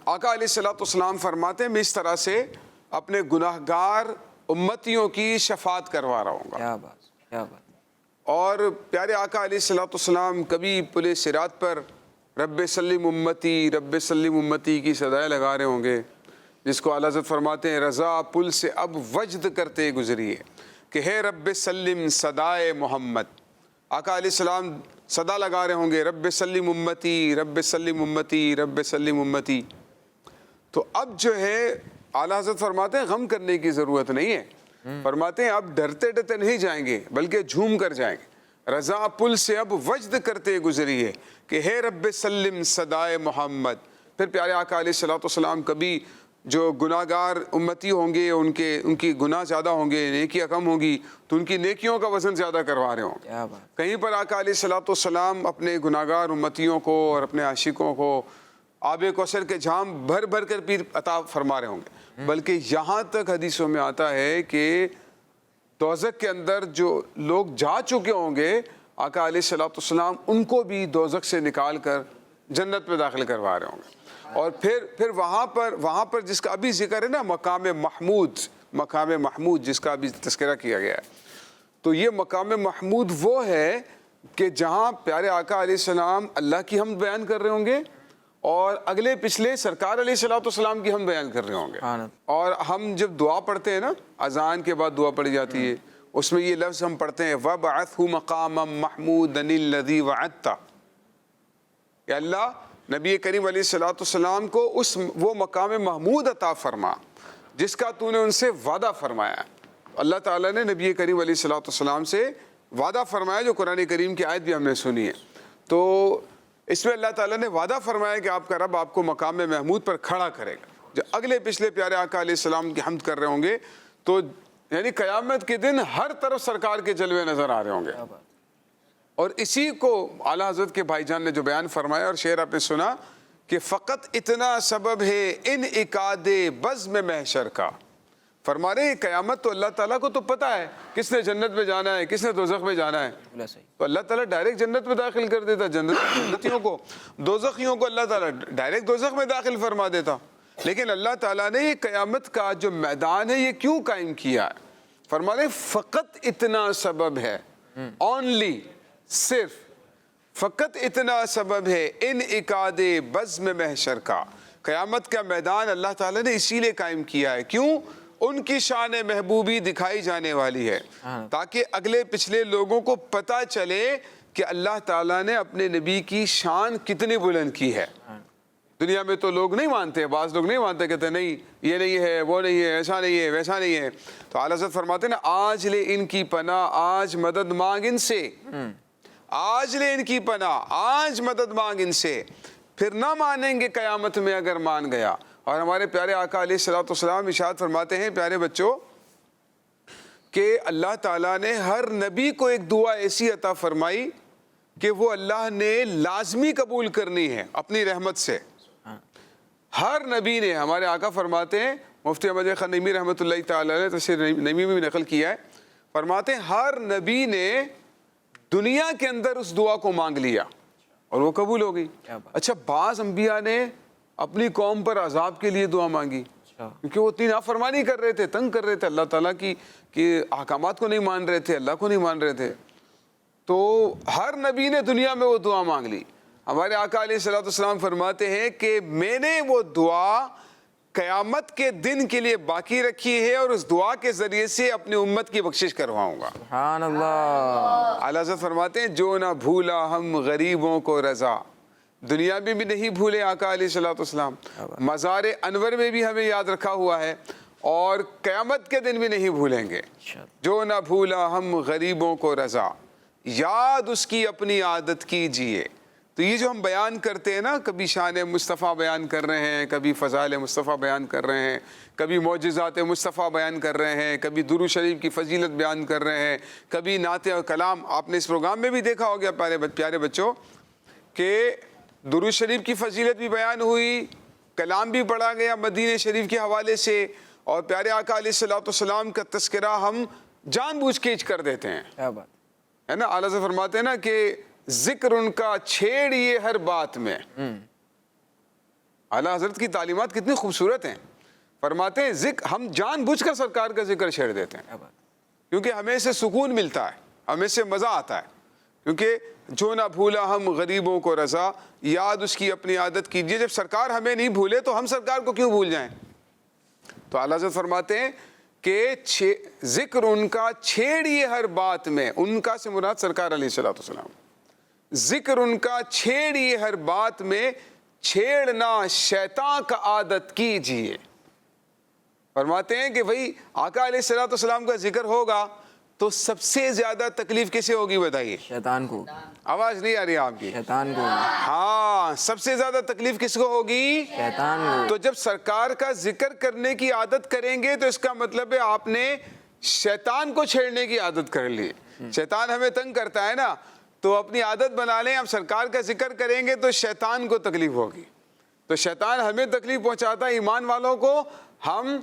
آقا علیہ الصلوۃ والسلام فرماتے ہیں میں اس طرح سے اپنے گناہگار امتیوں کی شفاعت کروا رہا ہوں گا۔ کیا بات، کیا بات۔ اور پیارے آقا علیہ الصلوۃ والسلام کبھی پل صراط پر رب سلم امتی رب سلم امتی کی صدائیں لگا رہے ہوں گے، جس کو اعلیٰ حضرت فرماتے ہیں رضا پل سے اب وجد کرتے گزری ہے، کہ ہے رب سلم صدائے محمد. آقا علیہ السلام صدا لگا رہے ہوں گے رب سلم امتی، رب سلم امتی، رب سلم امتی. تو اب جو ہے اعلیٰ حضرت فرماتے ہیں غم کرنے کی ضرورت نہیں ہے. فرماتے ہیں اب ڈرتے ڈرتے نہیں جائیں گے بلکہ جھوم کر جائیں گے. رضا پل سے اب وجد کرتے گزریے کہ ہے رب سلم صدائے محمد. پھر پیارے آقا علیہ السلام کبھی جو گناہ گار امتی ہوں گے ان کی گناہ زیادہ ہوں گے، نیکیاں کم ہوں گی، تو ان کی نیکیوں کا وزن زیادہ کروا رہے ہوں گے. کہیں پر آقا علیہ السلام اپنے گناہ گار امتیوں کو اور اپنے عاشقوں کو آب کوثر کے جام بھر بھر کر پیر عطا فرما رہے ہوں گے. بلکہ یہاں تک حدیثوں میں آتا ہے کہ دوزخ کے اندر جو لوگ جا چکے ہوں گے آقا علیہ السلام ان کو بھی دوزخ سے نکال کر جنت میں داخل کروا رہے ہوں گے. اور پھر وہاں پر جس کا ابھی ذکر ہے نا مقام محمود جس کا ابھی تذکرہ کیا گیا ہے، تو یہ مقام محمود وہ ہے کہ جہاں پیارے آقا علیہ السلام اللہ کی حمد بیان کر رہے ہوں گے اور اگلے پچھلے سرکار علیہ السلام کی حمد بیان کر رہے ہوں گے. اور ہم جب دعا پڑھتے ہیں نا، اذان کے بعد دعا پڑھی جاتی ہے، اس میں یہ لفظ ہم پڑھتے ہیں وَبْعَثْهُ مَقَامًا مَحْمُودًا الَّذِي وَعَدتَّ. کہ اللہ نبی کریم علیہ السلام کو وہ مقام محمود عطا فرما جس کا تو نے ان سے وعدہ فرمایا. اللہ تعالیٰ نے نبی کریم علیہ السلام سے وعدہ فرمایا، جو قرآن کریم کی آیت بھی ہم نے سنی ہے. تو اس میں اللہ تعالیٰ نے وعدہ فرمایا کہ آپ کا رب آپ کو مقام محمود پر کھڑا کرے گا. جو اگلے پچھلے پیارے آقا علیہ السلام کی حمد کر رہے ہوں گے تو یعنی قیامت کے دن ہر طرف سرکار کے جلوے نظر آ رہے ہوں گے. اور اسی کو اعلیٰ حضرت کے بھائی جان نے جو بیان فرمایا اور شعر آپ نے سنا کہ فقط اتنا سبب ہے انعقاد بزم محشر کا. فرما رہے ہیں قیامت تو اللہ تعالیٰ کو تو پتہ ہے کس نے جنت میں جانا ہے کس نے دوزخ میں جانا ہے. تو اللہ تعالیٰ ڈائریکٹ جنت میں داخل کر دیتا جنتیوں کو، دوزخیوں کو اللہ تعالیٰ ڈائریکٹ دوزخ میں داخل فرما دیتا. لیکن اللہ تعالیٰ نے یہ قیامت کا جو میدان ہے یہ کیوں قائم کیا ہے؟ فرما رہے فقط اتنا سبب ہے، اونلی، صرف فقط اتنا سبب ہے انعقاد بزم محشر کا. قیامت کا میدان اللہ تعالیٰ نے اسی لیے قائم کیا ہے. کیوں؟ ان کی شان محبوبی دکھائی جانے والی ہے تاکہ اگلے پچھلے لوگوں کو پتہ چلے کہ اللہ تعالیٰ نے اپنے نبی کی شان کتنی بلند کی ہے. دنیا میں تو لوگ نہیں مانتے، بعض لوگ نہیں مانتے، کہتے ہیں نہیں یہ نہیں ہے، وہ نہیں ہے، ایسا نہیں ہے، ویسا نہیں ہے. تو اعلیٰ حضرت فرماتے ہیں نا آج لے ان کی پناہ آج مدد مانگ ان سے، آج لے ان کی پناہ آج مدد مانگ ان سے، پھر نہ مانیں گے قیامت میں اگر مان گیا. اور ہمارے پیارے آقا علیہ السلام ارشاد فرماتے ہیں پیارے بچوں کہ اللہ تعالیٰ نے ہر نبی کو ایک دعا ایسی عطا فرمائی کہ وہ اللہ نے لازمی قبول کرنی ہے اپنی رحمت سے. ہر نبی نے، ہمارے آقا فرماتے ہیں، مفتی احمد خان نعیمی رحمۃ اللہ تعالیٰ نے تفسیر نعیمی میں بھی نقل کیا ہے، فرماتے ہیں ہر نبی نے دنیا کے اندر اس دعا کو مانگ لیا اور وہ قبول ہو گئی. اچھا بعض انبیاء نے اپنی قوم پر عذاب کے لیے دعا مانگی کیونکہ وہ اتنی نافرمانی کر رہے تھے، تنگ کر رہے تھے اللہ تعالیٰ کی احکامات کو نہیں مان رہے تھے، اللہ کو نہیں مان رہے تھے. تو ہر نبی نے دنیا میں وہ دعا مانگ لی. ہمارے آقا علیہ السلام فرماتے ہیں کہ میں نے وہ دعا قیامت کے دن کے لیے باقی رکھی ہے اور اس دعا کے ذریعے سے اپنی امت کی بخشش کرواؤں گا. سبحان اللہ. اعلیٰ حضرت فرماتے ہیں جو نہ بھولا ہم غریبوں کو رضا. دنیا میں بھی نہیں بھولے آقا علیہ السلام، مزار انور میں بھی ہمیں یاد رکھا ہوا ہے اور قیامت کے دن بھی نہیں بھولیں گے. جو نہ بھولا ہم غریبوں کو رضا، یاد اس کی اپنی عادت کیجیے. تو یہ جو ہم بیان کرتے ہیں نا، کبھی شان مصطفیٰ بیان کر رہے ہیں، کبھی فضائل مصطفیٰ بیان کر رہے ہیں، کبھی معجزات مصطفیٰ بیان کر رہے ہیں، کبھی درود شریف کی فضیلت بیان کر رہے ہیں، کبھی نعت اور کلام. آپ نے اس پروگرام میں بھی دیکھا ہوگا پیارے بچوں کہ درود شریف کی فضیلت بھی بیان ہوئی، کلام بھی پڑھا گیا مدینہ شریف کے حوالے سے، اور پیارے آقا علیہ السلام کا تذکرہ ہم جان بوجھ کے کر دیتے ہیں. کیا بات ہے نا. اعلیٰ سے فرماتے ہیں نا کہ ذکر ان کا چھیڑیے ہر بات میں. اعلیٰ حضرت کی تعلیمات کتنی خوبصورت ہیں. فرماتے ہیں ہم جان بوجھ کر سرکار کا ذکر چھیڑ دیتے ہیں کیونکہ ہمیں سے سکون ملتا ہے، ہمیں سے مزہ آتا ہے. کیونکہ جو نہ بھولا ہم غریبوں کو رضا، یاد اس کی اپنی عادت کیجیے. جب سرکار ہمیں نہیں بھولے تو ہم سرکار کو کیوں بھول جائیں. تو اعلیٰ حضرت فرماتے ہیں کہ ذکر ان کا چھیڑیے ہر بات میں، ان کا سے مراد سرکار علیہ الصلوۃ والسلام، ذکر ان کا چھیڑیے ہر بات میں، چھیڑنا شیطان کا عادت کیجیے۔ فرماتے ہیں کہ بھئی آقا علیہ الصلوۃ والسلام کا ذکر ہوگا تو سب سے زیادہ تکلیف کسے ہوگی بتائیے؟ شیطان کو، آواز نہیں آ رہی آپ کی؟ شیطان کو، ہاں، سب سے زیادہ تکلیف کس کو ہوگی؟ شیطان کو۔ تو جب سرکار کا ذکر کرنے کی عادت کریں گے تو اس کا مطلب ہے آپ نے شیطان کو چھیڑنے کی عادت کر لی۔ شیطان ہمیں تنگ کرتا ہے نا، تو اپنی عادت بنا لیں، ہم سرکار کا ذکر کریں گے تو شیطان کو تکلیف ہوگی۔ تو شیطان ہمیں تکلیف پہنچاتا ہے، ایمان والوں کو، ہم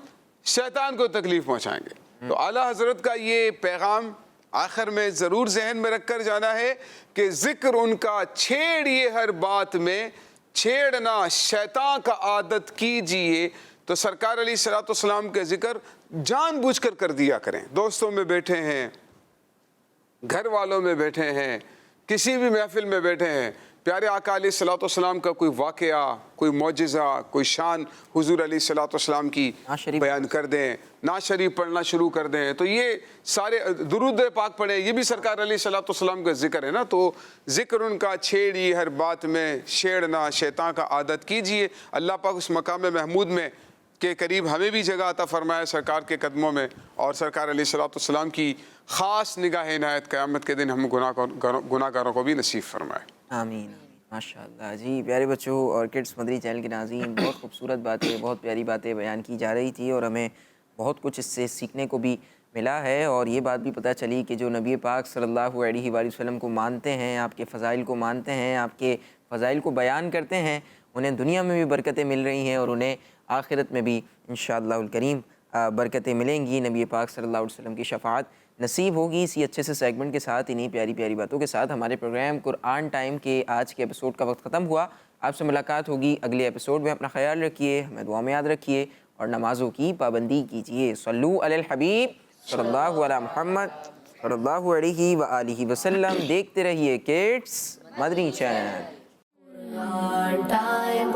شیطان کو تکلیف پہنچائیں گے۔ تو اعلیٰ حضرت کا یہ پیغام آخر میں ضرور ذہن میں رکھ کر جانا ہے کہ ذکر ان کا چھیڑیے ہر بات میں، چھیڑنا شیطان کا عادت کیجیے۔ تو سرکار علیہ الصلوۃ والسلام کے ذکر جان بوجھ کر دیا کریں۔ دوستوں میں بیٹھے ہیں، گھر والوں میں بیٹھے ہیں، کسی بھی محفل میں بیٹھے ہیں، پیارے آقا علیہ الصلوۃ والسلام کا کوئی واقعہ، کوئی معجزہ، کوئی شان حضور علیہ الصلوۃ والسلام کی بیان کر دیں، نعت شریف پڑھنا شروع کر دیں۔ تو یہ سارے درود پاک پڑھیں، یہ بھی سرکار علیہ الصلوۃ والسلام کا ذکر ہے نا۔ تو ذکر ان کا چھیڑی ہر بات میں، چھیڑنا شیطان کا عادت کیجیے۔ اللہ پاک اس مقام محمود میں کے قریب ہمیں بھی جگہ عطا فرمائے سرکار کے قدموں میں، اور سرکار علیہ الصلوۃ والسلام کی خاص نگاہ عنایت قیامت کے دن ہم گناہ گاروں کو بھی نصیب فرمائے۔ آمین، ماشاء اللہ۔ جی پیارے بچوں اور کڈس مدری چینل کے ناظرین، بہت خوبصورت باتیں، بہت پیاری باتیں بیان کی جا رہی تھی، اور ہمیں بہت کچھ اس سے سیکھنے کو بھی ملا ہے، اور یہ بات بھی پتہ چلی کہ جو نبی پاک صلی اللہ علیہ وآلہ وسلم کو مانتے ہیں، آپ کے فضائل کو مانتے ہیں، آپ کے فضائل کو بیان کرتے ہیں، انہیں دنیا میں بھی برکتیں مل رہی ہیں، اور انہیں آخرت میں بھی انشاءاللہ الکریم برکتیں ملیں گی۔ نبی پاک صلی اللہ علیہ وسلم کی شفاعت نصیب ہوگی۔ اسی اچھے سے سیگمنٹ کے ساتھ، انہی پیاری پیاری باتوں کے ساتھ ہمارے پروگرام قرآن ٹائم کے آج کے ایپیسوڈ کا وقت ختم ہوا۔ آپ سے ملاقات ہوگی اگلے ایپیسوڈ میں۔ اپنا خیال رکھیے، ہمیں دعا میں یاد رکھیے، اور نمازوں کی پابندی کیجیے۔ صلو علی الحبیب صلی اللہ علی محمد صلی اللہ علیہ وآلہ وسلم۔ دیکھتے رہیے کڈس مدنی چینل۔ قرآن ٹائم